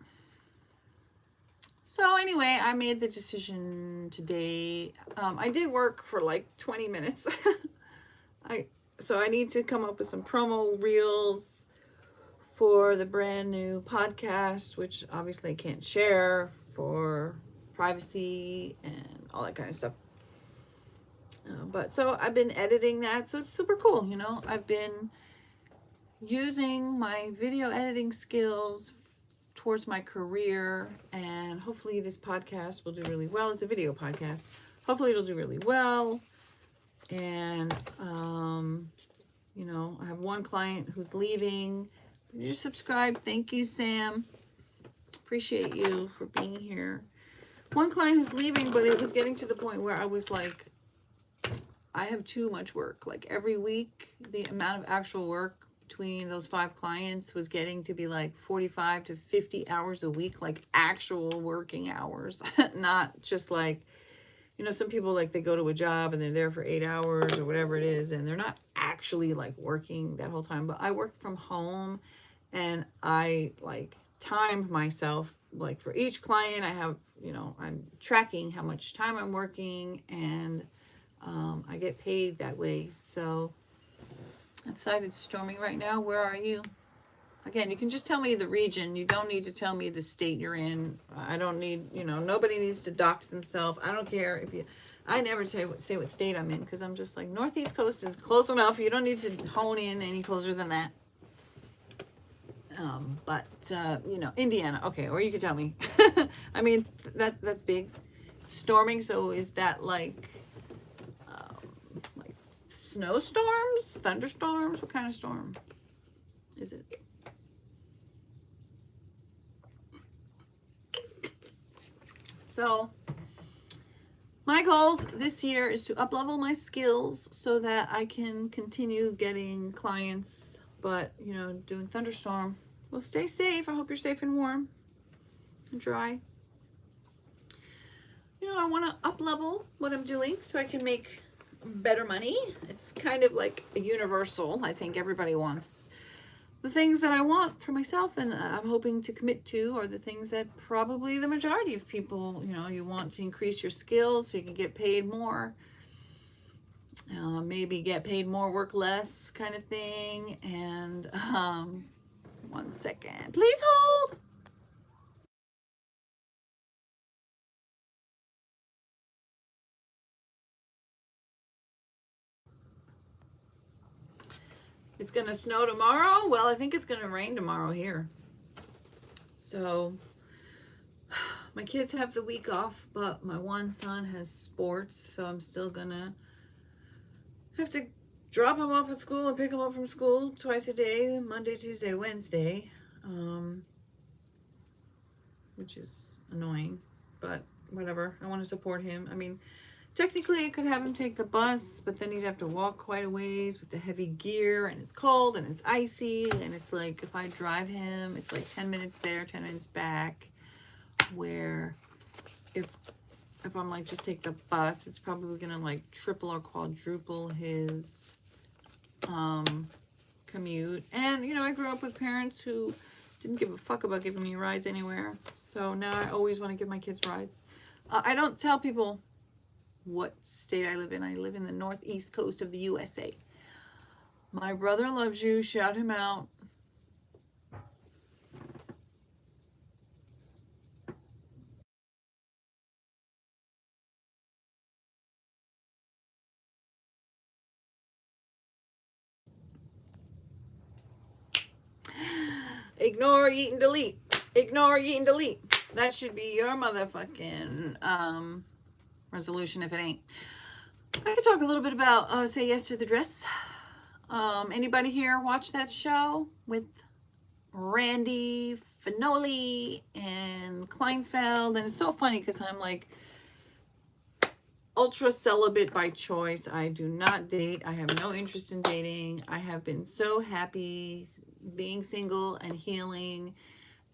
So anyway, I made the decision today. I did work for like 20 minutes. So I need to come up with some promo reels for the brand new podcast, which obviously I can't share for privacy and all that kind of stuff. But so I've been editing that, so it's super cool. You know, I've been using my video editing skills towards my career, and hopefully this podcast will do really well. It's a video podcast. Hopefully it'll do really well. And you know, I have one client who's leaving. You just subscribe. Thank you, Sam. Appreciate you for being here. One client who's leaving, but it was getting to the point where I was like, I have too much work. Like every week, the amount of actual work between those 5 clients was getting to be like 45 to 50 hours a week, like actual working hours, not just like, you know, some people like they go to a job and they're there for 8 hours or whatever it is, and they're not actually like working that whole time. But I work from home, and I like timed myself. Like for each client, I have, you know, I'm tracking how much time I'm working, and I get paid that way. So outside it's storming right now. Where are you? Again, you can just tell me the region. You don't need to tell me the state you're in. I don't need, you know, nobody needs to dox themselves. I don't care if you, I never say what state I'm in, because I'm just like, Northeast Coast is close enough. You don't need to hone in any closer than that. But you know, Indiana, okay, or you could tell me. I mean, that's big. Storming, so is that like snowstorms, thunderstorms? What kind of storm is it? So my goals this year is to up-level my skills so that I can continue getting clients, but, you know, doing thunderstorm. Well, stay safe. I hope you're safe and warm and dry. You know, I want to up-level what I'm doing so I can make better money. It's kind of like a universal. I think everybody wants the things that I want for myself, and I'm hoping to commit to are the things that probably the majority of people, you know, you want to increase your skills so you can get paid more. maybe get paid more, work less kind of thing. And 1 second, please hold. It's going to snow tomorrow. Well, I think it's going to rain tomorrow here. So my kids have the week off, but my one son has sports, so I'm still going to have to drop him off at school and pick him up from school twice a day, Monday, Tuesday, Wednesday, which is annoying, but whatever. I want to support him. I mean, technically I could have him take the bus, but then he'd have to walk quite a ways with the heavy gear, and it's cold and it's icy, and it's like if I drive him, it's like 10 minutes there, 10 minutes back, where if I'm like just take the bus, it's probably gonna like triple or quadruple his commute. And you know, I grew up with parents who didn't give a fuck about giving me rides anywhere, so now I always want to give my kids rides. I don't tell people what state I live in. I live in the northeast coast of the USA. My brother loves you. Shout him out. Ignore, eat, and delete. Ignore, eat, and delete. That should be your motherfucking resolution if it ain't. I could talk a little bit about Say Yes to the Dress. Anybody here watch that show with Randy Finoli and Kleinfeld? And it's so funny because I'm like ultra celibate by choice. I do not date. I have no interest in dating. I have been so happy being single and healing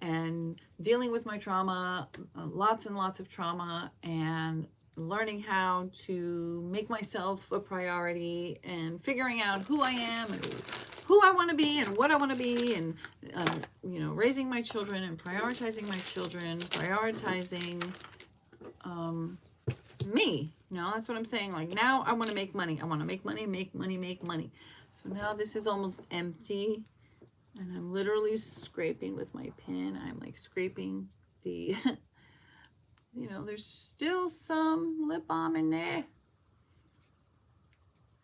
and dealing with my trauma, lots and lots of trauma, and learning how to make myself a priority and figuring out who I am and who I want to be and what I want to be, and you know, raising my children and prioritizing my children, prioritizing me. No, that's what I'm saying. Like now I want to make money. I want to make money, make money, make money. So now this is almost empty, and I'm literally scraping with my pen. I'm like scraping the you know, there's still some lip balm in there.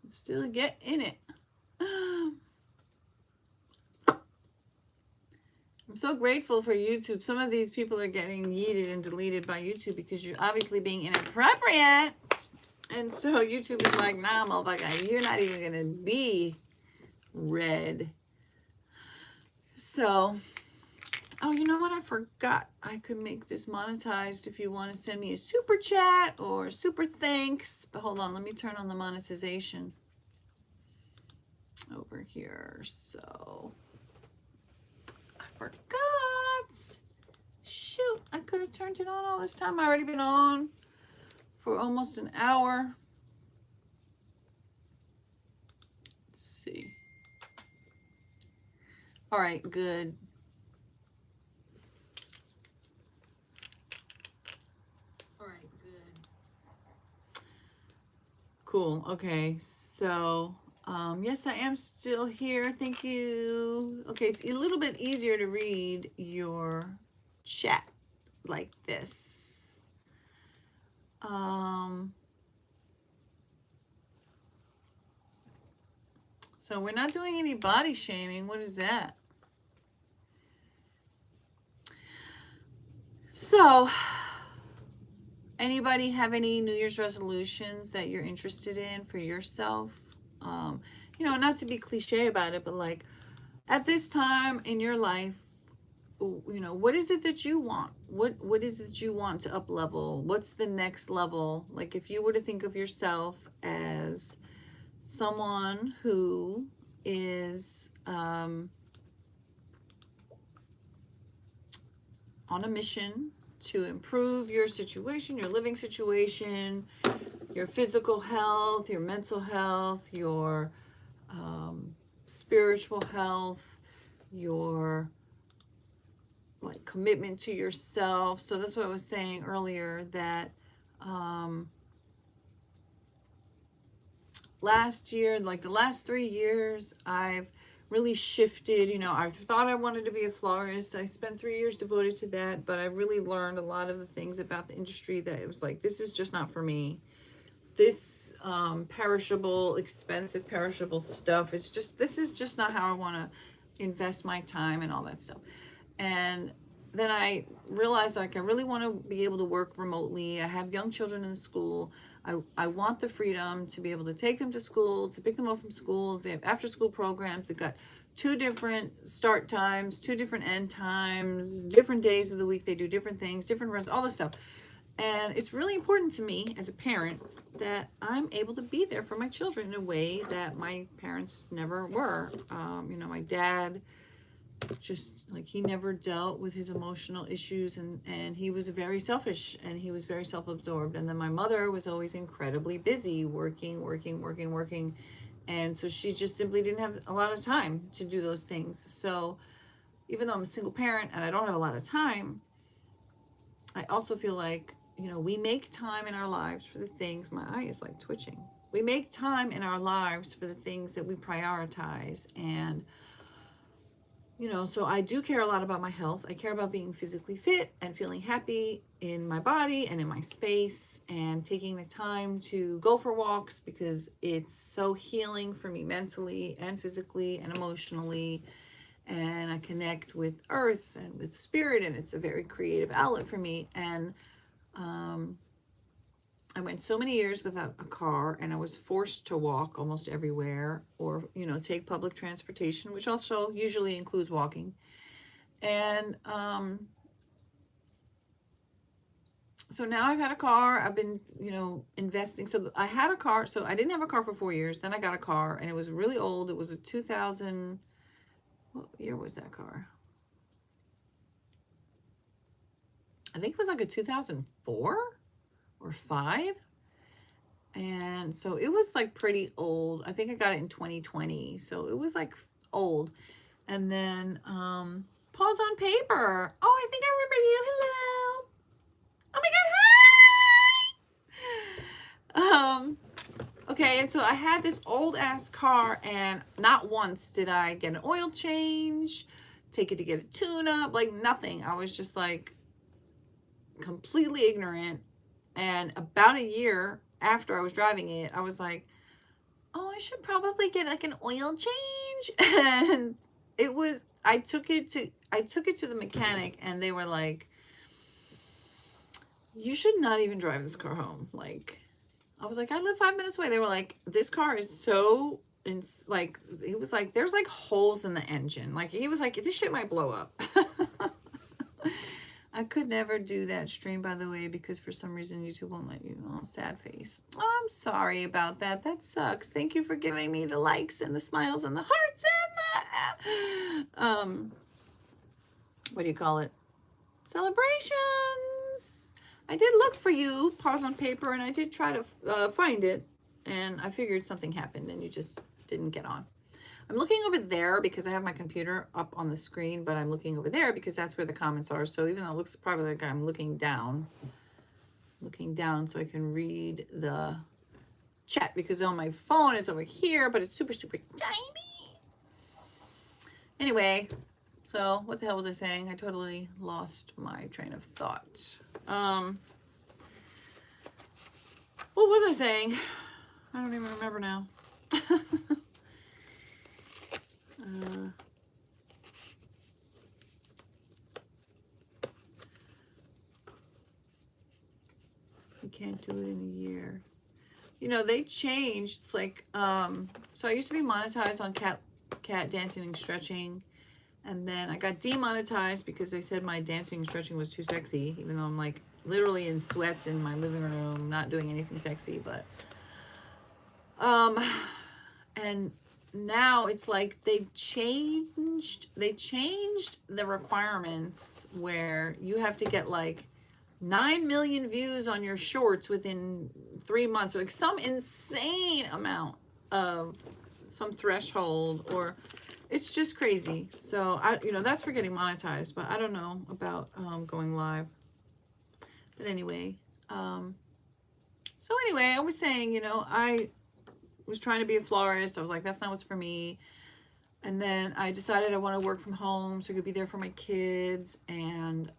Still get in it. I'm so grateful for YouTube. Some of these people are getting yeeted and deleted by YouTube because you're obviously being inappropriate. And so YouTube is like, nah, motherfucker, you're not even gonna be read. So, oh, you know what? I forgot. I could make this monetized if you want to send me a super chat or super thanks. But hold on, let me turn on the monetization over here. So, I forgot. Shoot, I could have turned it on all this time. I've already been on for almost an hour. Let's see. All right, good. All right, good. Cool. Okay, so yes, I am still here. Thank you. Okay, it's a little bit easier to read your chat like this. So we're not doing any body shaming. What is that? So, anybody have any New Year's resolutions that you're interested in for yourself? You know, not to be cliche about it, but like at this time in your life, you know, what is it that you want? What is it that you want to up level? What's the next level? Like if you were to think of yourself as someone who is on a mission to improve your situation, your living situation, your physical health, your mental health, your spiritual health, your like commitment to yourself. So that's what I was saying earlier, that last year, like the last 3 years, I've really shifted. You know, I thought I wanted to be a florist. I spent 3 years devoted to that, but I really learned a lot of the things about the industry that it was like, this is just not for me. This perishable, expensive, perishable stuff is just, this is just not how I want to invest my time and all that stuff. And then I realized, like, I really want to be able to work remotely. I have young children in school. I want the freedom to be able to take them to school, to pick them up from school. They have after school programs. They've got 2 different start times, 2 different end times, different days of the week. They do different things, different runs, all this stuff. And it's really important to me as a parent that I'm able to be there for my children in a way that my parents never were. You know, my dad, just like, he never dealt with his emotional issues, and he was very selfish, and he was very self-absorbed. And then my mother was always incredibly busy working, and so she just simply didn't have a lot of time to do those things. So even though I'm a single parent and I don't have a lot of time, I also feel like, you know, we make time in our lives for the things, my eye is like twitching, we make time in our lives for the things that we prioritize. And you know, so I do care a lot about my health. I care about being physically fit and feeling happy in my body and in my space, and taking the time to go for walks because it's so healing for me mentally and physically and emotionally. And I connect with earth and with spirit, and it's a very creative outlet for me. And I went so many years without a car, and I was forced to walk almost everywhere, or, you know, take public transportation, which also usually includes walking. And so now I've had a car. I've been, you know, investing. So I had a car. So I didn't have a car for 4 years. Then I got a car, and it was really old. It was a 2000. What year was that car? I think it was like a 2004 or 5. And so it was like pretty old. I think I got it in 2020. So it was like old. And then Paws on Paper. Oh, I think I remember you. Hello. Oh my God, hi. Okay, and so I had this old ass car, and not once did I get an oil change, take it to get a tune up, like nothing. I was just like completely ignorant. And about a year after I was driving it, I was like, oh, I should probably get like an oil change. And it was, I took it to the mechanic, and they were like, you should not even drive this car home. Like, I was like, I live 5 minutes away. They were like, this car is so, like, he was like, there's like holes in the engine. Like, he was like, this shit might blow up. I could never do that stream, by the way, because for some reason YouTube won't let you. Oh, sad face. Oh, I'm sorry about that. That sucks. Thank you for giving me the likes and the smiles and the hearts and the what do you call it? Celebrations. I did look for you, Paws on Paper, and I did try to find it, and I figured something happened and you just didn't get on. I'm looking over there because I have my computer up on the screen, but I'm looking over there because that's where the comments are. So even though it looks probably like I'm looking down so I can read the chat, because on my phone it's over here, but it's super, super tiny. Anyway, so what the hell was I saying? I totally lost my train of thought. What was I saying? I don't even remember now. You can't do it in a year. You know, they changed. It's like, so I used to be monetized on cat dancing and stretching, and then I got demonetized because they said my dancing and stretching was too sexy, even though I'm like literally in sweats in my living room, not doing anything sexy. But and now it's like they've changed the requirements, where you have to get like 9 million views on your shorts within 3 months, like some insane amount of some threshold, or it's just crazy. So I, you know, that's for getting monetized, but I don't know about going live. But anyway, so anyway, I was saying, you know, I was trying to be a florist. I was like, that's not what's for me. And then I decided I want to work from home so I could be there for my kids and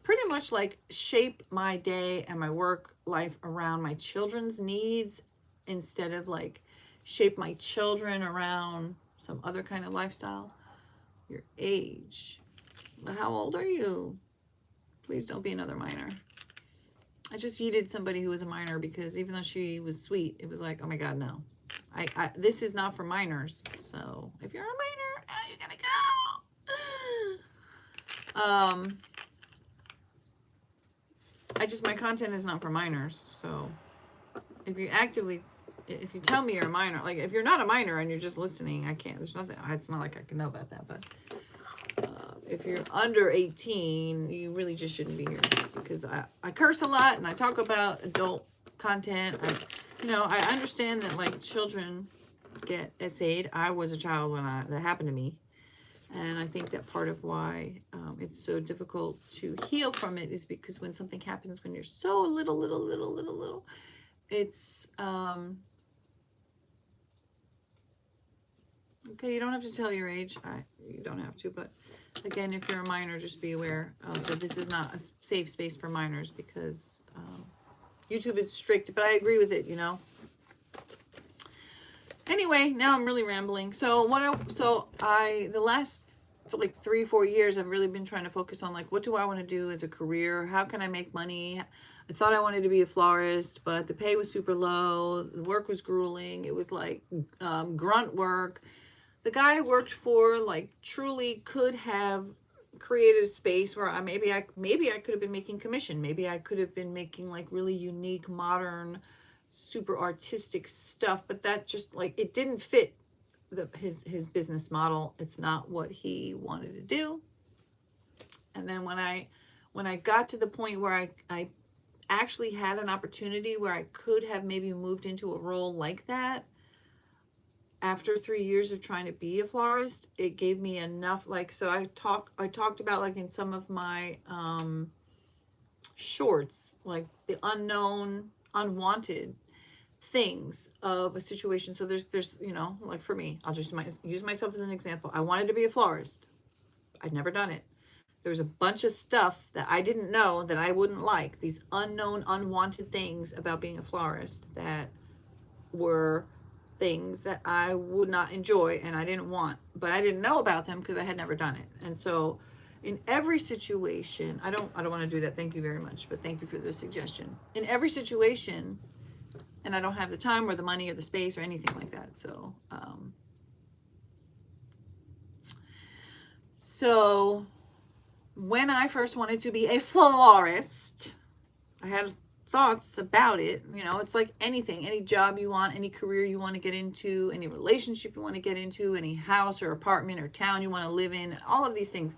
pretty much like shape my day and my work life around my children's needs instead of like shape my children around some other kind of lifestyle. Your age. How old are you? Please don't be another minor. I just yeeted somebody who was a minor because even though she was sweet, it was like, oh my God, no. This is not for minors. So if you're a minor, you gotta go. My content is not for minors. So if you tell me you're a minor, like if you're not a minor and you're just listening, I can't, there's nothing, it's not like I can know about that, but if you're under 18, you really just shouldn't be here because I curse a lot and I talk about adult content. I understand that like children get SA'd. I was a child when that happened to me. And I think that part of why it's so difficult to heal from it is because when something happens when you're so little, it's, okay, you don't have to tell your age. You don't have to, but again, if you're a minor, just be aware that this is not a safe space for minors because YouTube is strict, but I agree with it, Anyway, now I'm really rambling. So the last like 3-4 years, I've really been trying to focus on like, what do I want to do as a career? How can I make money? I thought I wanted to be a florist, but the pay was super low. The work was grueling. It was like grunt work. The guy I worked for like truly could have created a space where maybe I could have been making commission. Maybe I could have been making like really unique, modern, super artistic stuff, but that just like it didn't fit his business model. It's not what he wanted to do. And then when I got to the point where I actually had an opportunity where I could have maybe moved into a role like that, after 3 years of trying to be a florist, it gave me enough, like, so I talked about like in some of my shorts, like the unknown, unwanted things of a situation. So there's like for me, I'll just use myself as an example. I wanted to be a florist. I'd never done it. There was a bunch of stuff that I didn't know that I wouldn't like, these unknown, unwanted things about being a florist that were things that I would not enjoy and I didn't want, but I didn't know about them because I had never done it. And so in every situation, I don't want to do that. Thank you very much. But thank you for the suggestion. In every situation, and I don't have the time or the money or the space or anything like that. So when I first wanted to be a florist, I had thoughts about it. It's like anything, any job you want, any career you want to get into, any relationship you want to get into, any house or apartment or town you want to live in, all of these things.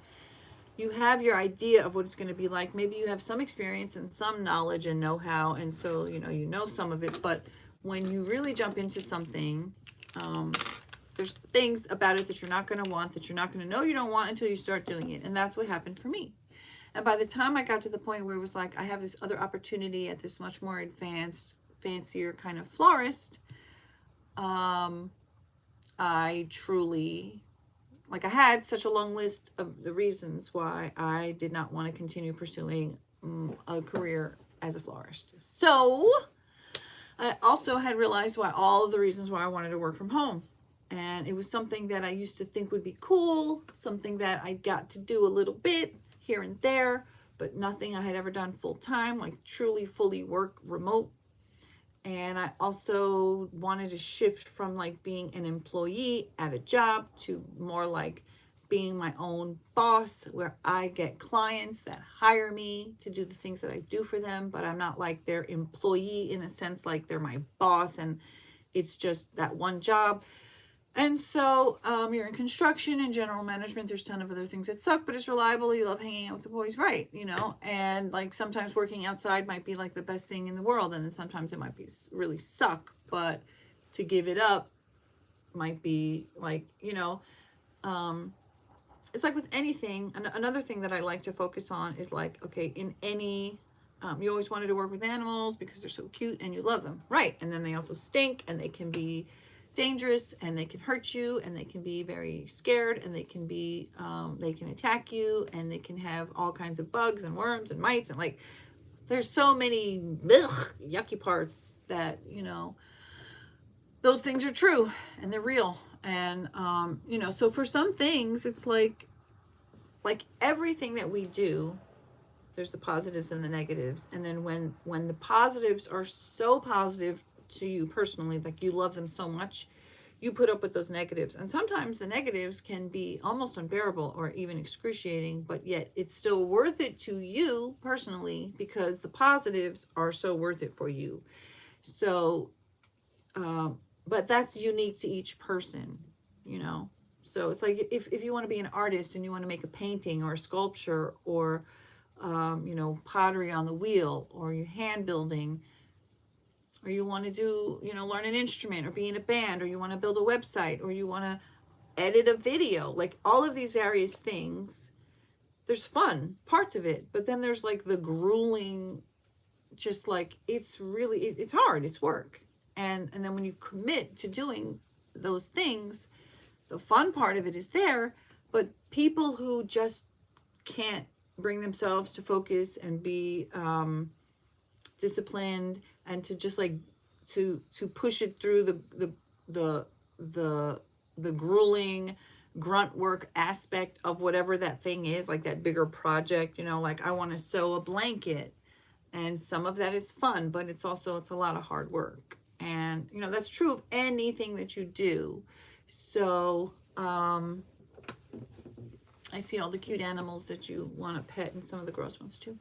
You have your idea of what it's going to be like. Maybe you have some experience and some knowledge and know-how, and so you know some of it. But when you really jump into something, there's things about it that you're not going to want, that you're not going to know you don't want until you start doing it. And that's what happened for me. And by the time I got to the point where it was like, I have this other opportunity at this much more advanced, fancier kind of florist, I truly, like, I had such a long list of the reasons why I did not want to continue pursuing a career as a florist. So I also had realized all of the reasons why I wanted to work from home. And it was something that I used to think would be cool, something that I got to do a little bit here and there, but nothing I had ever done full time, like truly fully work remote. And I also wanted to shift from like being an employee at a job to more like being my own boss, where I get clients that hire me to do the things that I do for them, but I'm not like their employee in a sense, like they're my boss and it's just that one job. And so you're in construction and general management. There's a ton of other things that suck, but it's reliable. You love hanging out with the boys, right? And like sometimes working outside might be like the best thing in the world. And then sometimes it might be really suck, but to give it up might be like, it's like with anything. Another thing that I like to focus on is like, okay, in any You always wanted to work with animals because they're so cute and you love them. Right. And then they also stink and they can be dangerous and they can hurt you and they can be very scared and they can be, they can attack you and they can have all kinds of bugs and worms and mites and like, there's so many yucky parts that, you know, those things are true and they're real. And, you know, so for some things, it's like everything that we do, there's the positives and the negatives. And then when the positives are so positive to you personally, like you love them so much, you put up with those negatives. And sometimes the negatives can be almost unbearable or even excruciating, but yet it's still worth it to you personally because the positives are so worth it for you. So, but that's unique to each person, you know? So it's like if you want to be an artist and you want to make a painting or a sculpture or you know, pottery on the wheel, or you hand building, or you want to do, you know, learn an instrument or be in a band, or you want to build a website, or you want to edit a video, like all of these various things, there's fun parts of it, but then there's like the grueling, just like, it's really, it's hard, it's work. And then when you commit to doing those things, the fun part of it is there, but people who just can't bring themselves to focus and be disciplined and to just like to push it through the grueling grunt work aspect of whatever that thing is, like that bigger project, you know, like I want to sew a blanket, and some of that is fun, but it's a lot of hard work. And you know, that's true of anything that you do. So I see all the cute animals that you want to pet and some of the gross ones too.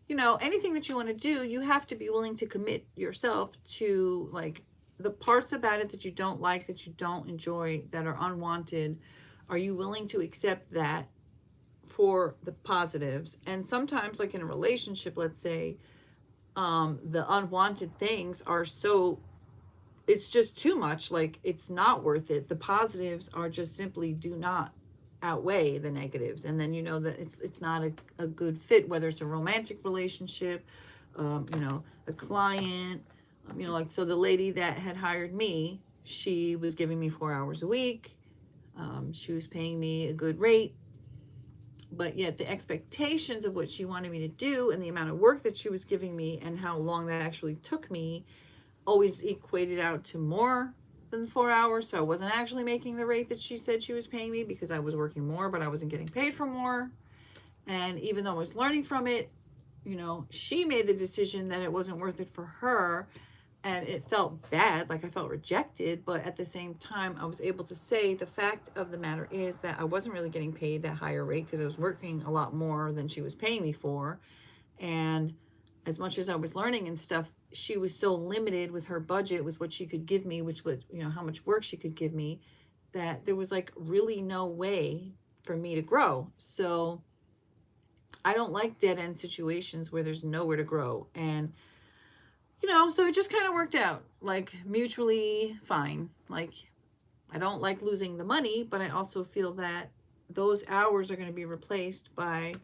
You know, anything that you want to do, you have to be willing to commit yourself to like the parts about it that you don't like, that you don't enjoy, that are unwanted. Are you willing to accept that for the positives? And sometimes like in a relationship, let's say, the unwanted things are so, it's just too much. Like it's not worth it. The positives are just simply do not outweigh the negatives, and then you know that it's not a good fit, whether it's a romantic relationship, you know, a client, you know, like, so the lady that had hired me, she was giving me 4 hours a week, she was paying me a good rate, but yet the expectations of what she wanted me to do and the amount of work that she was giving me and how long that actually took me always equated out to more than 4 hours. So I wasn't actually making the rate that she said she was paying me because I was working more, but I wasn't getting paid for more. And even though I was learning from it, you know, she made the decision that it wasn't worth it for her. And it felt bad, like I felt rejected. But at the same time, I was able to say the fact of the matter is that I wasn't really getting paid that higher rate because I was working a lot more than she was paying me for. And as much as I was learning and stuff, she was so limited with her budget, with what she could give me, which was, you know, how much work she could give me, that there was like really no way for me to grow. So I don't like dead end situations where there's nowhere to grow. And, you know, so it just kind of worked out like mutually fine. Like I don't like losing the money, but I also feel that those hours are going to be replaced by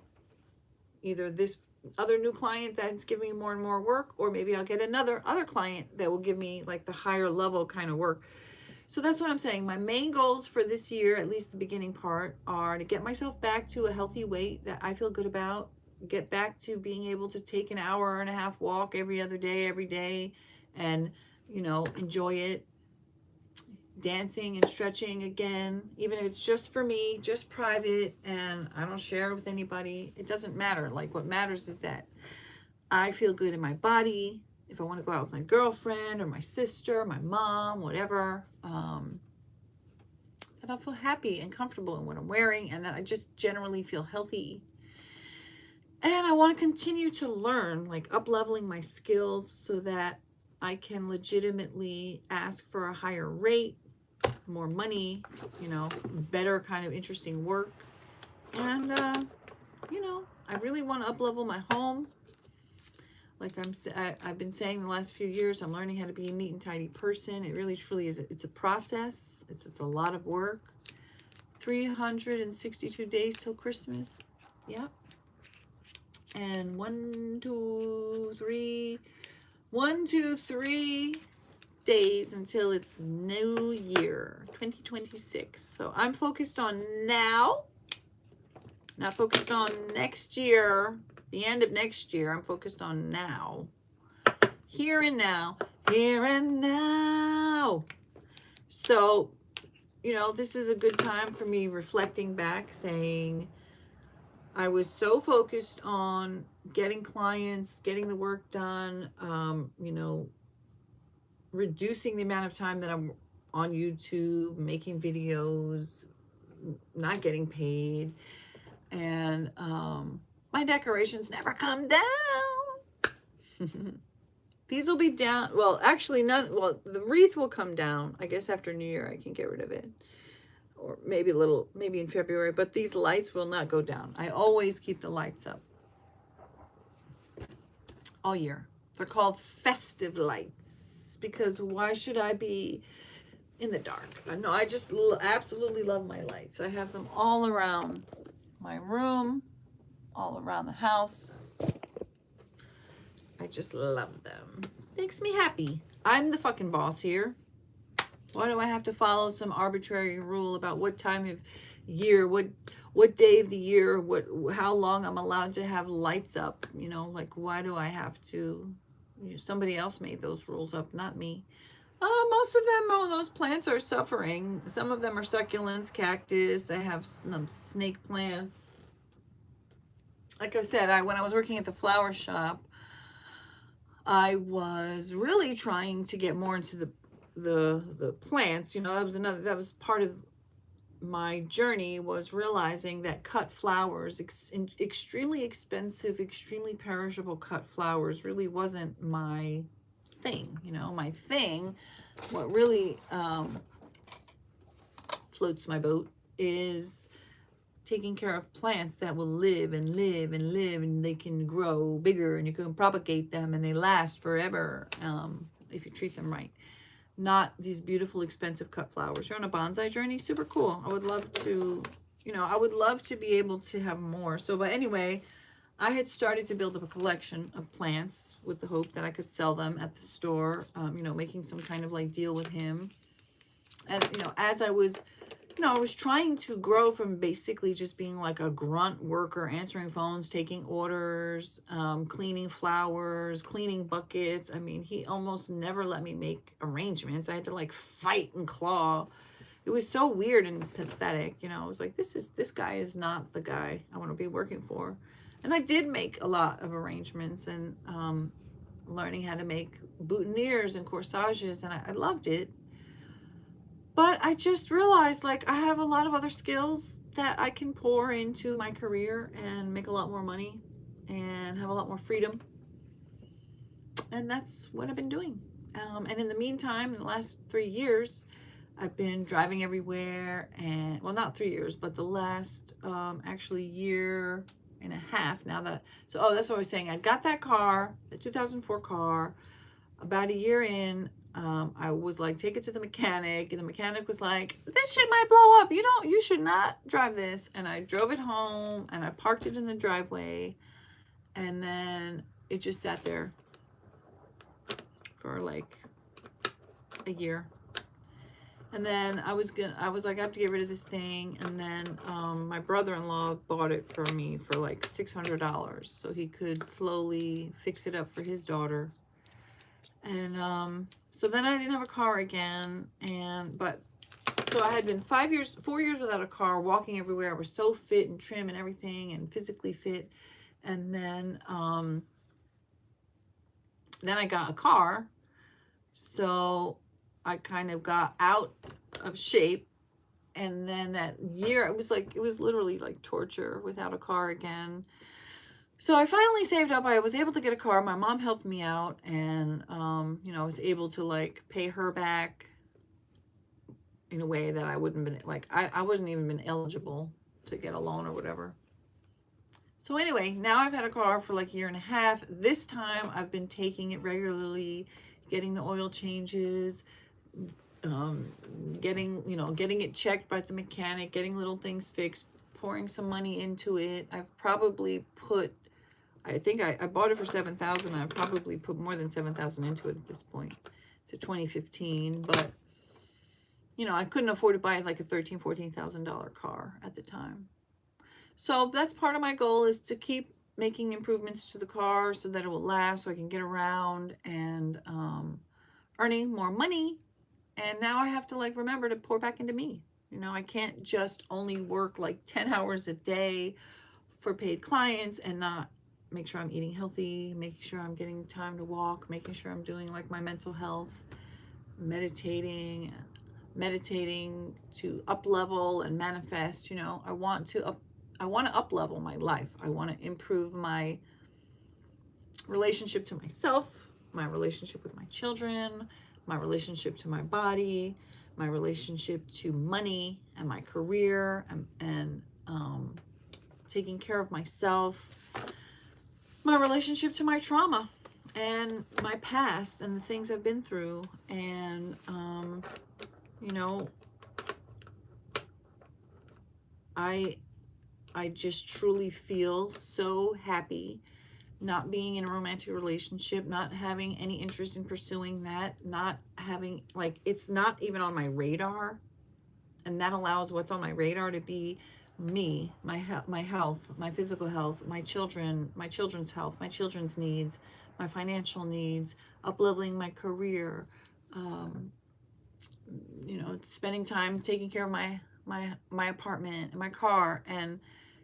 either this other new client that's giving me more and more work, or maybe I'll get another client that will give me like the higher level kind of work. So that's what I'm saying. My main goals for this year, at least the beginning part, are to get myself back to a healthy weight that I feel good about, get back to being able to take an hour and a half walk every other day, every day, and, you know, enjoy it. Dancing and stretching again, even if it's just for me, just private, and I don't share it with anybody. It doesn't matter. Like what matters is that I feel good in my body. If I want to go out with my girlfriend or my sister, my mom, whatever, that I'll feel happy and comfortable in what I'm wearing, and that I just generally feel healthy. And I want to continue to learn, like up-leveling my skills so that I can legitimately ask for a higher rate, more money, you know, better kind of interesting work. And, you know, I really want to up-level my home. Like I've been saying the last few years, I'm learning how to be a neat and tidy person. It really, truly is. It's a process. It's a lot of work. 362 days till Christmas. Yep. And 1, 2, 3, 1, 2, 3 days until it's New Year 2026. So I'm focused on now, not focused on next year, the end of next year. I'm focused on now, here and now, here and now. So, you know, this is a good time for me reflecting back, saying I was so focused on getting clients, getting the work done, you know, reducing the amount of time that I'm on YouTube, making videos, not getting paid. And my decorations never come down. These will be down. Well, actually, none. Well, the wreath will come down. I guess after New Year, I can get rid of it. Or maybe a little, maybe in February. But these lights will not go down. I always keep the lights up all year. They're called festive lights, because why should I be in the dark? No, I just absolutely love my lights. I have them all around my room, all around the house. I just love them. Makes me happy. I'm the fucking boss here. Why do I have to follow some arbitrary rule about what time of year, what day of the year, how long I'm allowed to have lights up? You know, like, why do I have to? You know, somebody else made those rules up, not me. Most of them, those plants are suffering. Some of them are succulents, cactus. I have some snake plants. Like I said, when I was working at the flower shop, I was really trying to get more into the plants. You know, that was part of my journey, was realizing that cut flowers, extremely expensive, extremely perishable cut flowers, really wasn't my thing. You know, my thing, what really floats my boat, is taking care of plants that will live and live and live, and they can grow bigger, and you can propagate them, and they last forever if you treat them right. Not these beautiful, expensive cut flowers. You're on a bonsai journey, super cool. I would love to, you know, I would love to be able to have more. So, but anyway, I had started to build up a collection of plants with the hope that I could sell them at the store, you know, making some kind of like deal with him. And, you know, as I was, you know, I was trying to grow from basically just being like a grunt worker, answering phones, taking orders, cleaning flowers, cleaning buckets. I mean, he almost never let me make arrangements. I had to like fight and claw. It was so weird and pathetic. You know, I was like, this guy is not the guy I want to be working for. And I did make a lot of arrangements, and learning how to make boutonnieres and corsages, and I loved it. But I just realized, like, I have a lot of other skills that I can pour into my career and make a lot more money and have a lot more freedom. And that's what I've been doing. And in the meantime, in the last 3 years, I've been driving everywhere. And, well, not 3 years, but the last actually year and a half now that, so, that's what I was saying. I got that car, the 2004 car, about a year in. I was like, take it to the mechanic, and the mechanic was like, this shit might blow up. You should not drive this. And I drove it home, and I parked it in the driveway, and then it just sat there for like a year. And then I was like, I have to get rid of this thing. And then my brother-in-law bought it for me for like $600 so he could slowly fix it up for his daughter. And so then I didn't have a car again. So I had been 4 years without a car, walking everywhere. I was so fit and trim and everything, and physically fit. And then I got a car. So I kind of got out of shape. And then that year, it was literally like torture without a car again. So I finally saved up. I was able to get a car. My mom helped me out, and you know, I was able to like pay her back in a way that I wouldn't been like, I wouldn't even been eligible to get a loan or whatever. So anyway, now I've had a car for like a year and a half. This time I've been taking it regularly, getting the oil changes, getting it checked by the mechanic, getting little things fixed, pouring some money into it. I've probably put I think I bought it for $7,000. I probably put more than $7,000 into it at this point. It's a 2015, but you know, I couldn't afford to buy like a $14,000 car at the time. So that's part of my goal, is to keep making improvements to the car so that it will last, so I can get around, and earning more money. And now I have to like remember to pour back into me. You know, I can't just only work like 10 hours a day for paid clients and not make sure I'm eating healthy, making sure I'm getting time to walk, making sure I'm doing like my mental health, meditating to up level and manifest. You know, I want to up level my life. I want to improve my relationship to myself, my relationship with my children, my relationship to my body, my relationship to money and my career, and taking care of myself, my relationship to my trauma and my past and the things I've been through. And you know, I just truly feel so happy not being in a romantic relationship, not having any interest in pursuing that, not having, like, it's not even on my radar. And that allows what's on my radar to be me, my health, my physical health, my children's health, my children's needs, my financial needs, up-leveling my career, you know, spending time taking care of my apartment and my car. And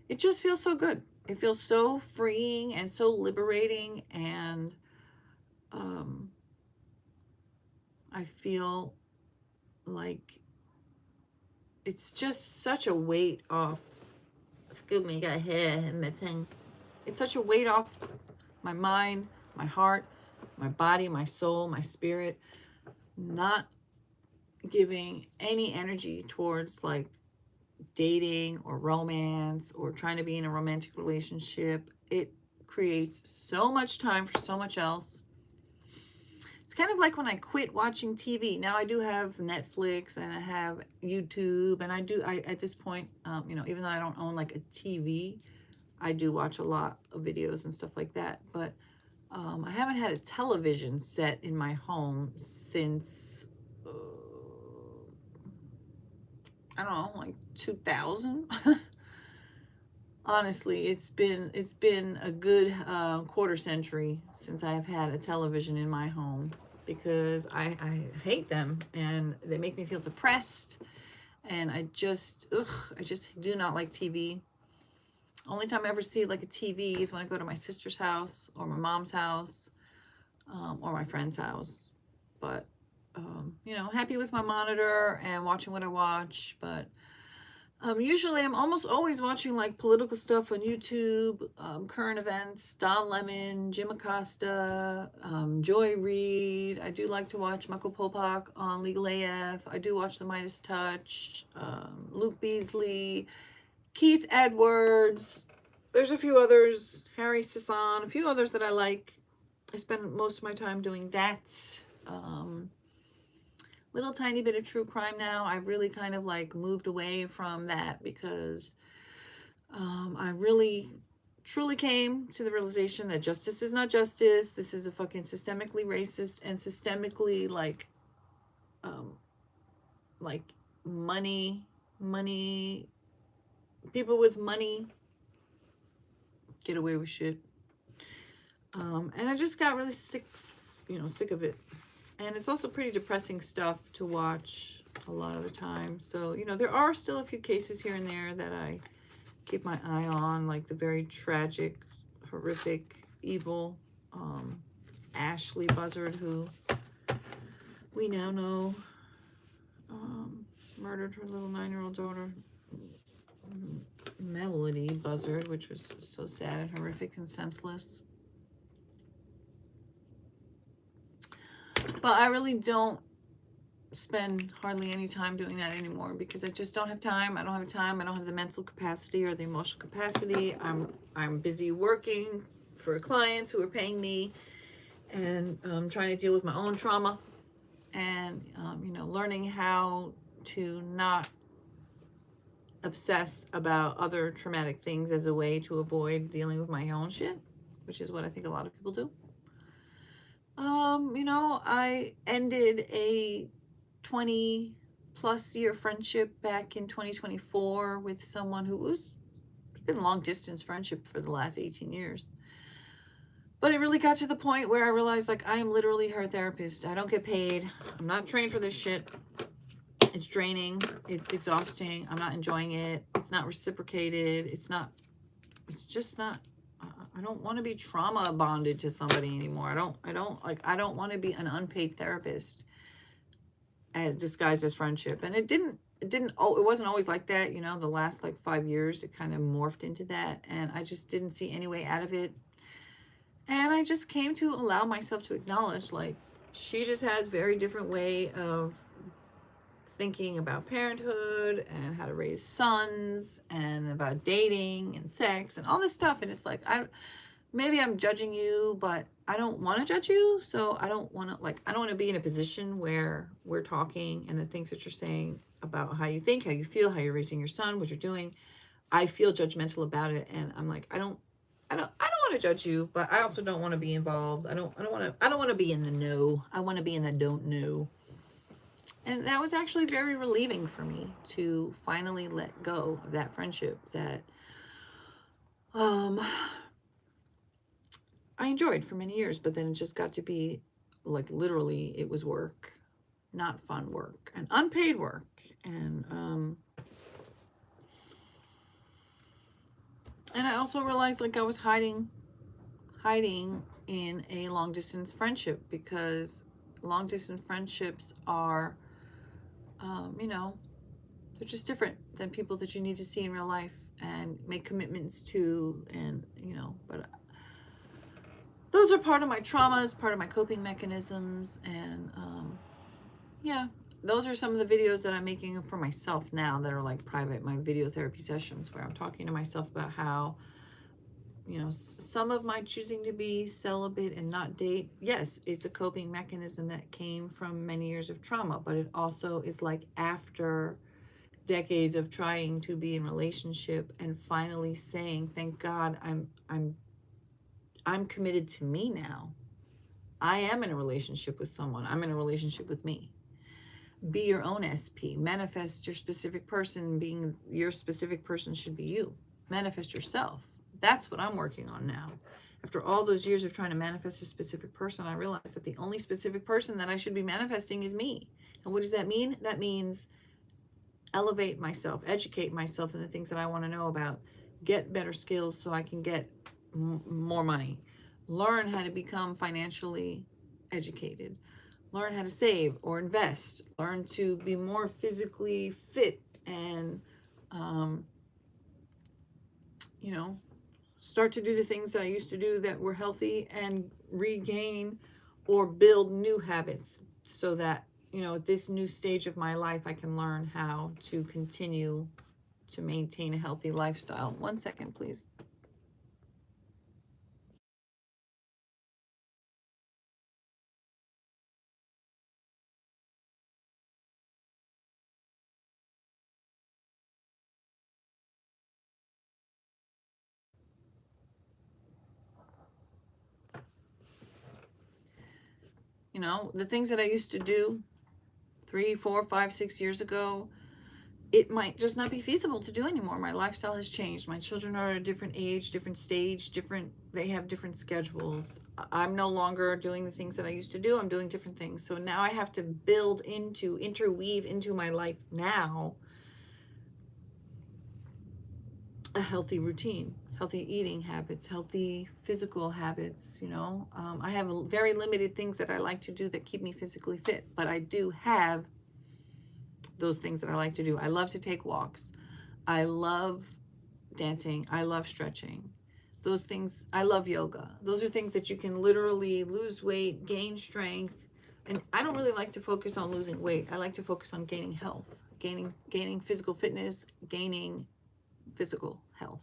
it just feels so good. It feels so freeing and so liberating. And I feel like it's just such a weight off. Excuse me, got hair in my thing. It's such a weight off my mind, my heart, my body, my soul, my spirit. Not giving any energy towards like dating or romance or trying to be in a romantic relationship. It creates so much time for so much else. It's kind of like when I quit watching TV. Now I do have Netflix and I have YouTube, and I at this point, you know, even though I don't own like a TV, I do watch a lot of videos and stuff like that. But I haven't had a television set in my home since I don't know, like 2000. Honestly, it's been a good quarter century since I've had a television in my home, because I hate them and they make me feel depressed, and I just do not like TV. Only time I ever see like a TV is when I go to my sister's house or my mom's house, or my friend's house. But you know, happy with my monitor and watching what I watch. But usually I'm almost always watching like political stuff on YouTube, current events, Don Lemon, Jim Acosta, Joy Reid. I do like to watch Michael Popak on Legal AF. I do watch The Midas Touch, Luke Beasley, Keith Edwards. There's a few others, Harry Sisson, a few others that I like. I spend most of my time doing that. Little tiny bit of true crime now. I've really kind of like moved away from that, because I really truly came to the realization that justice is not justice. This is a fucking systemically racist and systemically like money, people with money get away with shit. And I just got really sick of it. And it's also pretty depressing stuff to watch a lot of the time. So, you know, there are still a few cases here and there that I keep my eye on, like the very tragic, horrific, evil Ashley Buzzard, who we now know murdered her little 9-year-old daughter, Melody Buzzard, which was so sad and horrific and senseless. But I really don't spend hardly any time doing that anymore, because I just don't have time. I don't have time. I don't have the mental capacity or the emotional capacity. I'm busy working for clients who are paying me, and trying to deal with my own trauma, and you know, learning how to not obsess about other traumatic things as a way to avoid dealing with my own shit. which is what I think a lot of people do. You know, I ended a 20 plus year friendship back in 2024 with someone who was, it's been long distance friendship for the last 18 years. But it really got to the point where I realized, like, I am literally her therapist. I don't get paid. I'm not trained for this shit. It's draining. It's exhausting. I'm not enjoying it. It's not reciprocated. It's just not, I don't want to be trauma bonded to somebody anymore. I don't want to be an unpaid therapist as disguised as friendship. And it wasn't always like that. You know, the last like 5 years, it kind of morphed into that. And I just didn't see any way out of it. And I just came to allow myself to acknowledge, like, she just has very different way of thinking about parenthood and how to raise sons and about dating and sex and all this stuff. And it's like, maybe I'm judging you, but I don't want to judge you. So I don't want to be in a position where we're talking and the things that you're saying about how you think, how you feel, how you're raising your son, what you're doing, I feel judgmental about it. And I'm like, I don't want to judge you, but I also don't want to be involved. I don't want to be in the know. I want to be in the don't know. And that was actually very relieving for me to finally let go of that friendship that I enjoyed for many years, but then it just got to be like, literally, it was work, not fun work, and unpaid work. And I also realized, like, I was hiding in a long distance friendship, because long distance friendships are, you know, they're just different than people that you need to see in real life and make commitments to. And, you know, but those are part of my traumas, part of my coping mechanisms. And yeah, those are some of the videos that I'm making for myself now that are like private, my video therapy sessions, where I'm talking to myself about how, you know, some of my choosing to be celibate and not date, yes, it's a coping mechanism that came from many years of trauma, but it also is like after decades of trying to be in relationship and finally saying, thank God, I'm committed to me now. I am in a relationship with someone. I'm in a relationship with me. Be your own SP. Manifest your specific person. Being your specific person should be you. Manifest yourself. That's what I'm working on now. After all those years of trying to manifest a specific person, I realized that the only specific person that I should be manifesting is me. And what does that mean? That means elevate myself, educate myself in the things that I want to know about, get better skills so I can get more money, learn how to become financially educated, learn how to save or invest, learn to be more physically fit, and, you know, start to do the things that I used to do that were healthy, and regain or build new habits so that, you know, at this new stage of my life, I can learn how to continue to maintain a healthy lifestyle. 1 second, please. You know, the things that I used to do 3, 4, 5, 6 years ago, it might just not be feasible to do anymore. My lifestyle has changed. My children are at a different age, different stage, they have different schedules. I'm no longer doing the things that I used to do. I'm doing different things. So now I have to interweave into my life now a healthy routine, healthy eating habits, healthy physical habits. You know, I have very limited things that I like to do that keep me physically fit, but I do have those things that I like to do. I love to take walks. I love dancing. I love stretching. Those things, I love yoga. Those are things that you can literally lose weight, gain strength. And I don't really like to focus on losing weight. I like to focus on gaining health, gaining physical fitness, gaining physical health.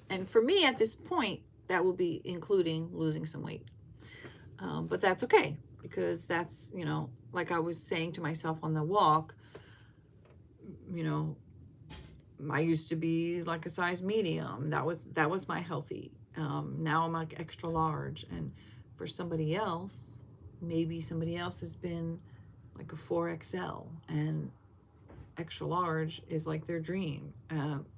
And for me at this point, that will be including losing some weight. But that's okay, because that's, you know, like I was saying to myself on the walk, you know, I used to be like a size medium. That was my healthy Now I'm like extra large. And for somebody else, maybe somebody else has been like a 4XL, and extra large is like their dream.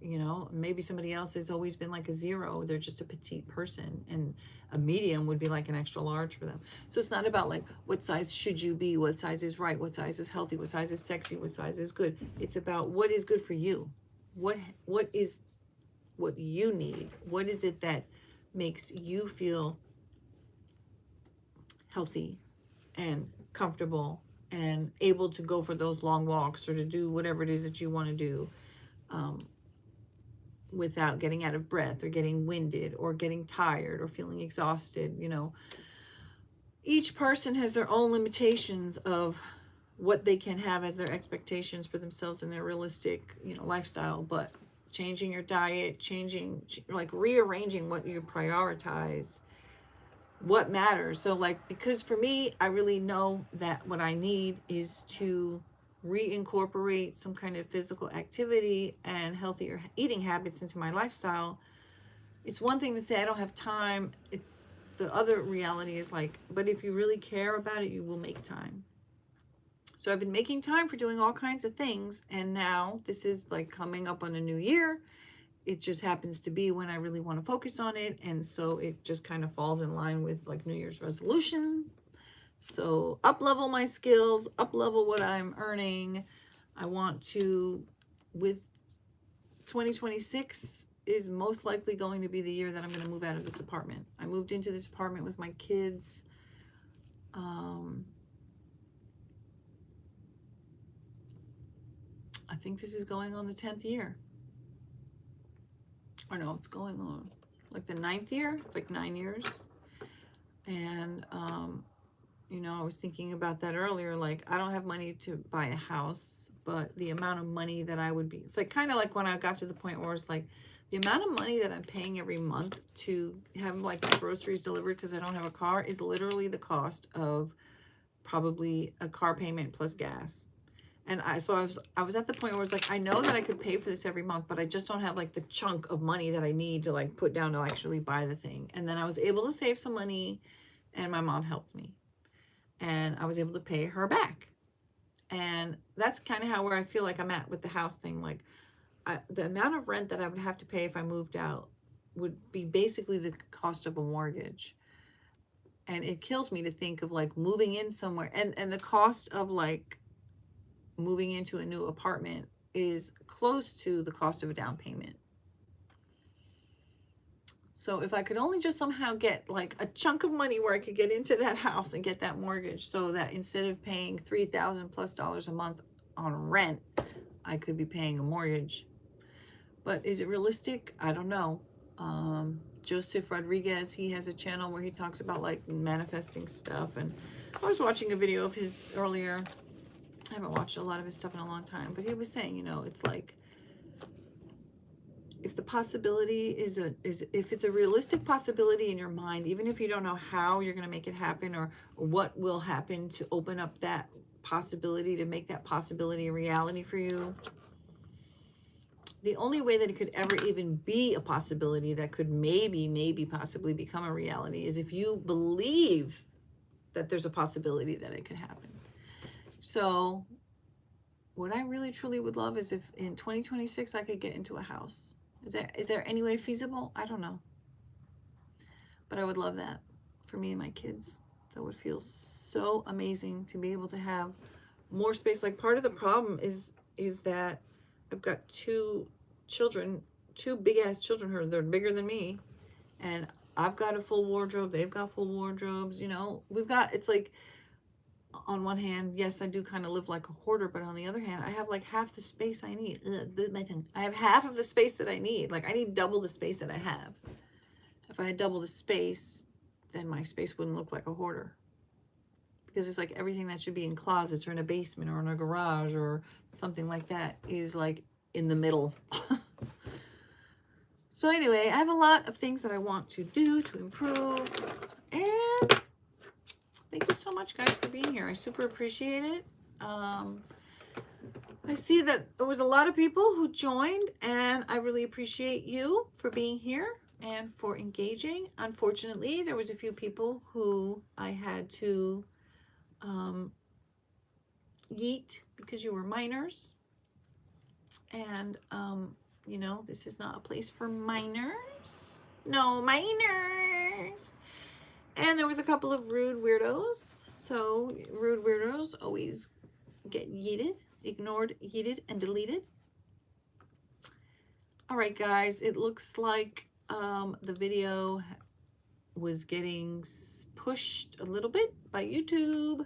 You know, maybe somebody else has always been like a 0. They're just a petite person, and a medium would be like an extra large for them. So it's not about like what size should you be, what size is right, what size is healthy, what size is sexy, what size is good. It's about what is good for you. What is what you need? What is it that makes you feel healthy and comfortable and able to go for those long walks or to do whatever it is that you want to do, without getting out of breath or getting winded or getting tired or feeling exhausted. You know, each person has their own limitations of what they can have as their expectations for themselves and their realistic, you know, lifestyle. But changing your diet, like rearranging what you prioritize, what matters. So like, because for me, I really know that what I need is to reincorporate some kind of physical activity and healthier eating habits into my lifestyle. It's one thing to say I don't have time. It's the other reality is like, but if you really care about it, you will make time. So I've been making time for doing all kinds of things, and now this is like coming up on a new year. It just happens to be when I really want to focus on it, and so it just kind of falls in line with like New Year's resolution. So up-level my skills, up-level what I'm earning. I want to, with 2026 is most likely going to be the year that I'm going to move out of this apartment. I moved into this apartment with my kids. I think this is going on the 10th year. Or no, it's going on like the 9th year. It's like 9 years. And, you know, I was thinking about that earlier. Like, I don't have money to buy a house, but the amount of money that I would be, it's like kind of like when I got to the point where it's like the amount of money that I'm paying every month to have like my groceries delivered because I don't have a car is literally the cost of probably a car payment plus gas. And I was at the point where it's like, I know that I could pay for this every month, but I just don't have like the chunk of money that I need to like put down to actually buy the thing. And then I was able to save some money, and my mom helped me, and I was able to pay her back. And that's kind of where I feel like I'm at with the house thing. Like, the amount of rent that I would have to pay if I moved out would be basically the cost of a mortgage. And it kills me to think of like moving in somewhere, and the cost of like moving into a new apartment is close to the cost of a down payment. So if I could only just somehow get like a chunk of money where I could get into that house and get that mortgage, so that instead of paying $3,000+ a month on rent, I could be paying a mortgage. But is it realistic? I don't know. Joseph Rodriguez, he has a channel where he talks about like manifesting stuff, and I was watching a video of his earlier. I haven't watched a lot of his stuff in a long time, but he was saying, you know, it's like, if the possibility is if it's a realistic possibility in your mind, even if you don't know how you're going to make it happen or what will happen to open up that possibility, to make that possibility a reality for you, the only way that it could ever even be a possibility that could maybe possibly become a reality is if you believe that there's a possibility that it could happen. So what I really truly would love is if in 2026 I could get into a house. Is there any way feasible? I don't know. But I would love that for me and my kids. That would feel so amazing to be able to have more space. Like, part of the problem is that I've got 2 children, 2 big ass children. They're bigger than me, and I've got a full wardrobe. They've got full wardrobes. You know, it's like, on one hand, yes, I do kind of live like a hoarder, but on the other hand, I have like half the space I need. I have half of the space that I need. Like, I need double the space that I have. If I had double the space, then my space wouldn't look like a hoarder. Because it's like everything that should be in closets or in a basement or in a garage or something like that is like in the middle. So anyway, I have a lot of things that I want to do to improve. And thank you so much, guys, for being here. I super appreciate it. I see that there was a lot of people who joined, and I really appreciate you for being here. and for engaging. Unfortunately, there was a few people who I had to yeet because you were minors. And, you know, this is not a place for minors. No minors. And there was a couple of rude weirdos. So rude weirdos always get yeeted, ignored, yeeted, and deleted. All right, guys, it looks like the video was getting pushed a little bit by YouTube.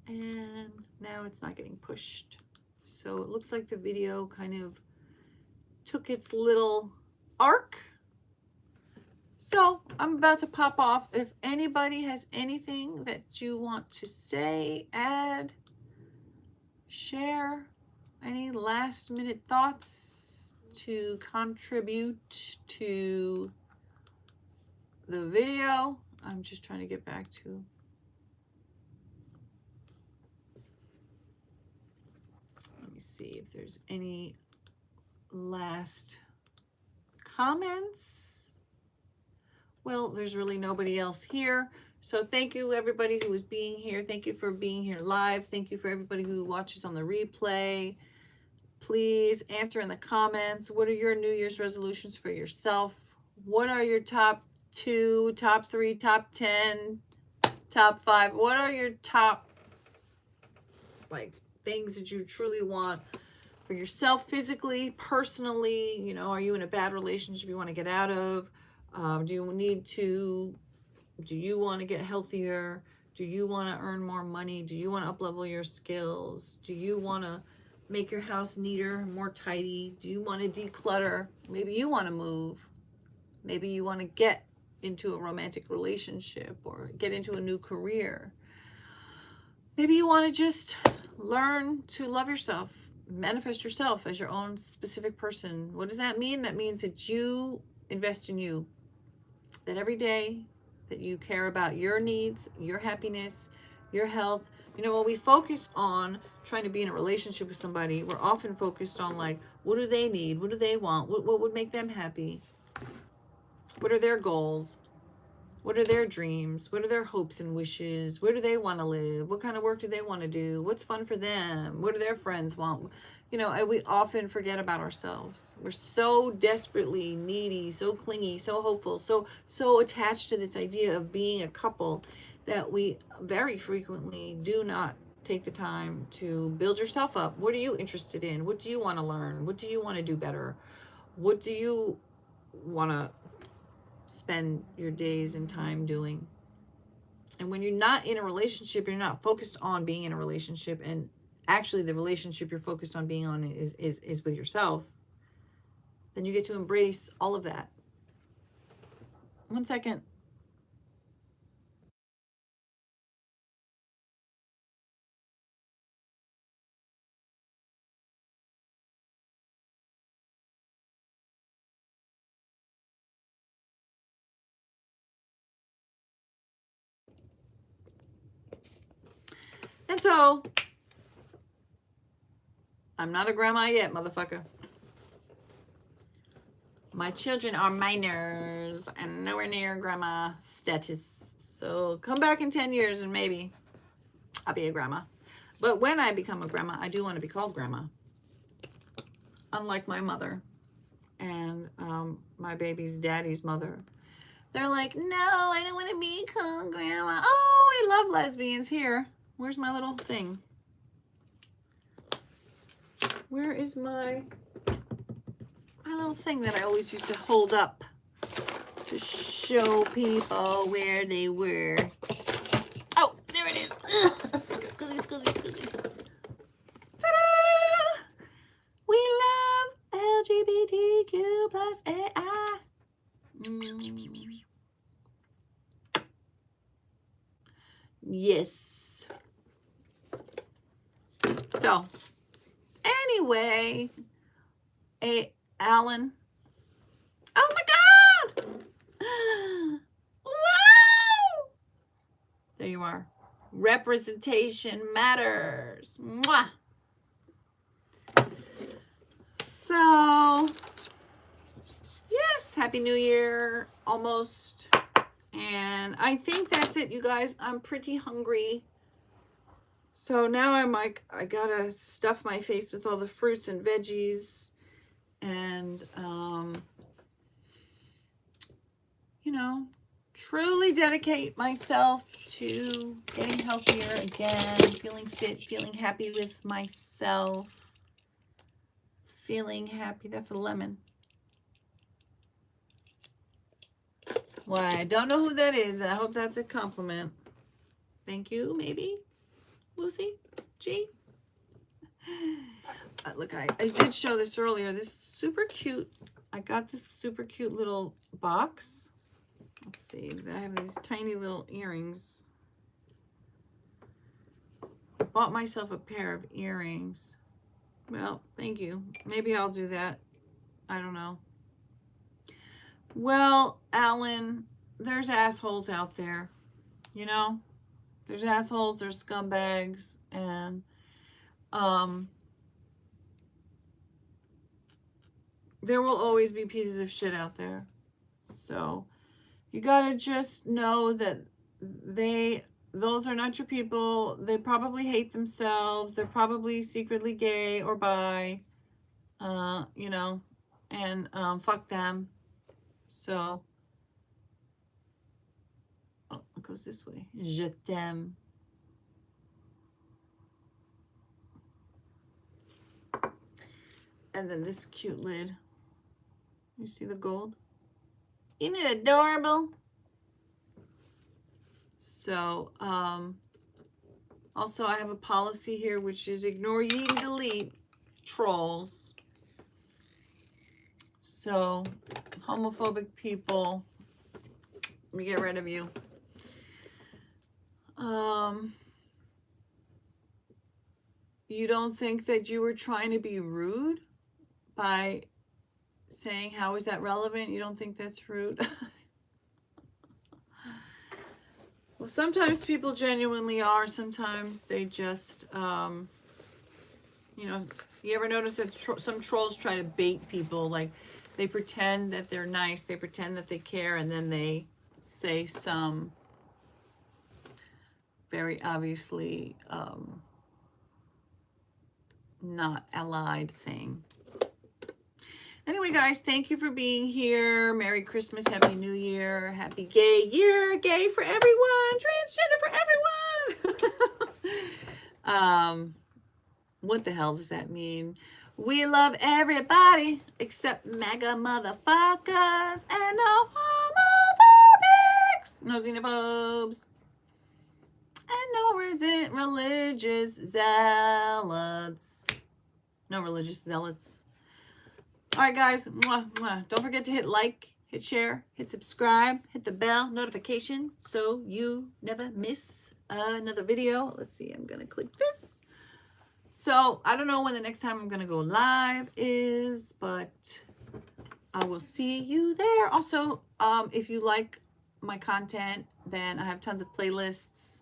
And now it's not getting pushed. So it looks like the video kind of took its little arc. So I'm about to pop off. If anybody has anything that you want to say, add, share, any last minute thoughts to contribute to the video. I'm just trying to get back to see if there's any last comments. Well, there's really nobody else here. So thank you everybody who is being here. Thank you for being here live. Thank you for everybody who watches on the replay. Please answer in the comments. What are your New Year's resolutions for yourself? What are your top 2, top 3, top 10, top 5? What are your top things that you truly want for yourself, physically, personally? You know, are you in a bad relationship you want to get out of? Do you want to get healthier? Do you want to earn more money? Do you want to up-level your skills? Do you want to make your house neater, more tidy? Do you want to declutter? Maybe you want to move. Maybe you want to get into a romantic relationship or get into a new career. Maybe you want to just learn to love yourself, manifest yourself as your own specific person. What does that mean? That means that you invest in you, that every day that you care about your needs, your happiness, your health. You know, when we focus on trying to be in a relationship with somebody, we're often focused on like, what do they need? What do they want? What would make them happy? What are their goals? What are their dreams? What are their hopes and wishes? Where do they want to live? What kind of work do they want to do? What's fun for them? What do their friends want? You know, and we often forget about ourselves. We're so desperately needy, so clingy, so hopeful, so attached to this idea of being a couple that we very frequently do not take the time to build yourself up. What are you interested in? What do you want to learn? What do you want to do better? What do you want to spend your days and time doing? And when you're not in a relationship, you're not focused on being in a relationship, and actually the relationship you're focused on being on is with yourself, then you get to embrace all of that. 1 second. And so, I'm not a grandma yet, motherfucker. My children are minors and nowhere near grandma status. So come back in 10 years and maybe I'll be a grandma. But when I become a grandma, I do want to be called grandma. Unlike my mother and my baby's daddy's mother. They're like, no, I don't want to be called grandma. Oh, I love lesbians. Here. Where's my little thing? Where is my little thing that I always used to hold up to show people where they were? Oh, there it is. Excuse me. Ta-da! We love LGBTQ plus AI. Yes. So, anyway, Alan. Oh my God! Wow! There you are. Representation matters. Mwah! So, yes, happy Happy New Year, almost. And I think that's it, you guys. I'm pretty hungry. So now I'm like, I gotta stuff my face with all the fruits and veggies and, you know, truly dedicate myself to getting healthier again, feeling fit, feeling happy with myself, feeling happy. That's a lemon. Well, I don't know who that is, and I hope that's a compliment. Thank you, maybe, Lucy G. Look, I did show this earlier. This super cute. I got this super cute little box. Let's see. I have these tiny little earrings. I bought myself a pair of earrings. Well, thank you. Maybe I'll do that. I don't know. Well, Alan, there's assholes out there. You know? There's assholes, there's scumbags, and there will always be pieces of shit out there. So you gotta just know that those are not your people. They probably hate themselves. They're probably secretly gay or bi, you know, and fuck them. So, oh, it goes this way. Je t'aime. And then this cute lid. You see the gold? Isn't it adorable? So, also I have a policy here, which is ignore, yeet, and delete trolls. So, homophobic people, let me get rid of you. You don't think that you were trying to be rude by saying, how is that relevant? You don't think that's rude? Well, sometimes people genuinely are. Sometimes they just, you know, you ever notice that some trolls try to bait people? Like, they pretend that they're nice, they pretend that they care, and then they say some very obviously not allied thing. Anyway, guys, thank you for being here. Merry Christmas, Happy New Year, Happy Gay Year, gay for everyone, transgender for everyone. What the hell does that mean? We love everybody except MAGA motherfuckers and no homophobics, no xenophobes, and no religious zealots. No religious zealots. All right, guys. Mwah, mwah. Don't forget to hit like, hit share, hit subscribe, hit the bell notification so you never miss another video. Let's see. I'm going to click this. So I don't know when the next time I'm going to go live is, but I will see you there. Also, if you like my content, then I have tons of playlists,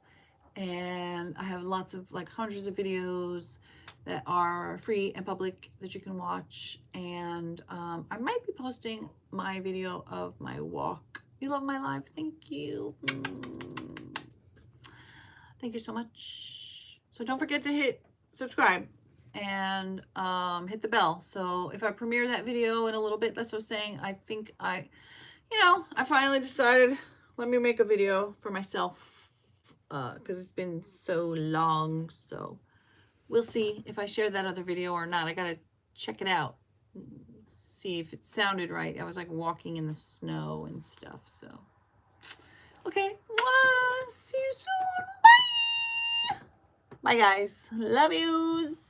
and I have lots of, like, hundreds of videos that are free and public that you can watch. And I might be posting my video of my walk. You love my life. Thank you. Thank you so much. So don't forget to hit subscribe and hit the bell. So if I premiere that video in a little bit, that's what I'm saying. I think I finally decided, let me make a video for myself because it's been so long. So we'll see if I share that other video or not. I gotta check it out, see if it sounded right. I was like walking in the snow and stuff. So okay, see you soon. Bye. Bye, guys. Love yous.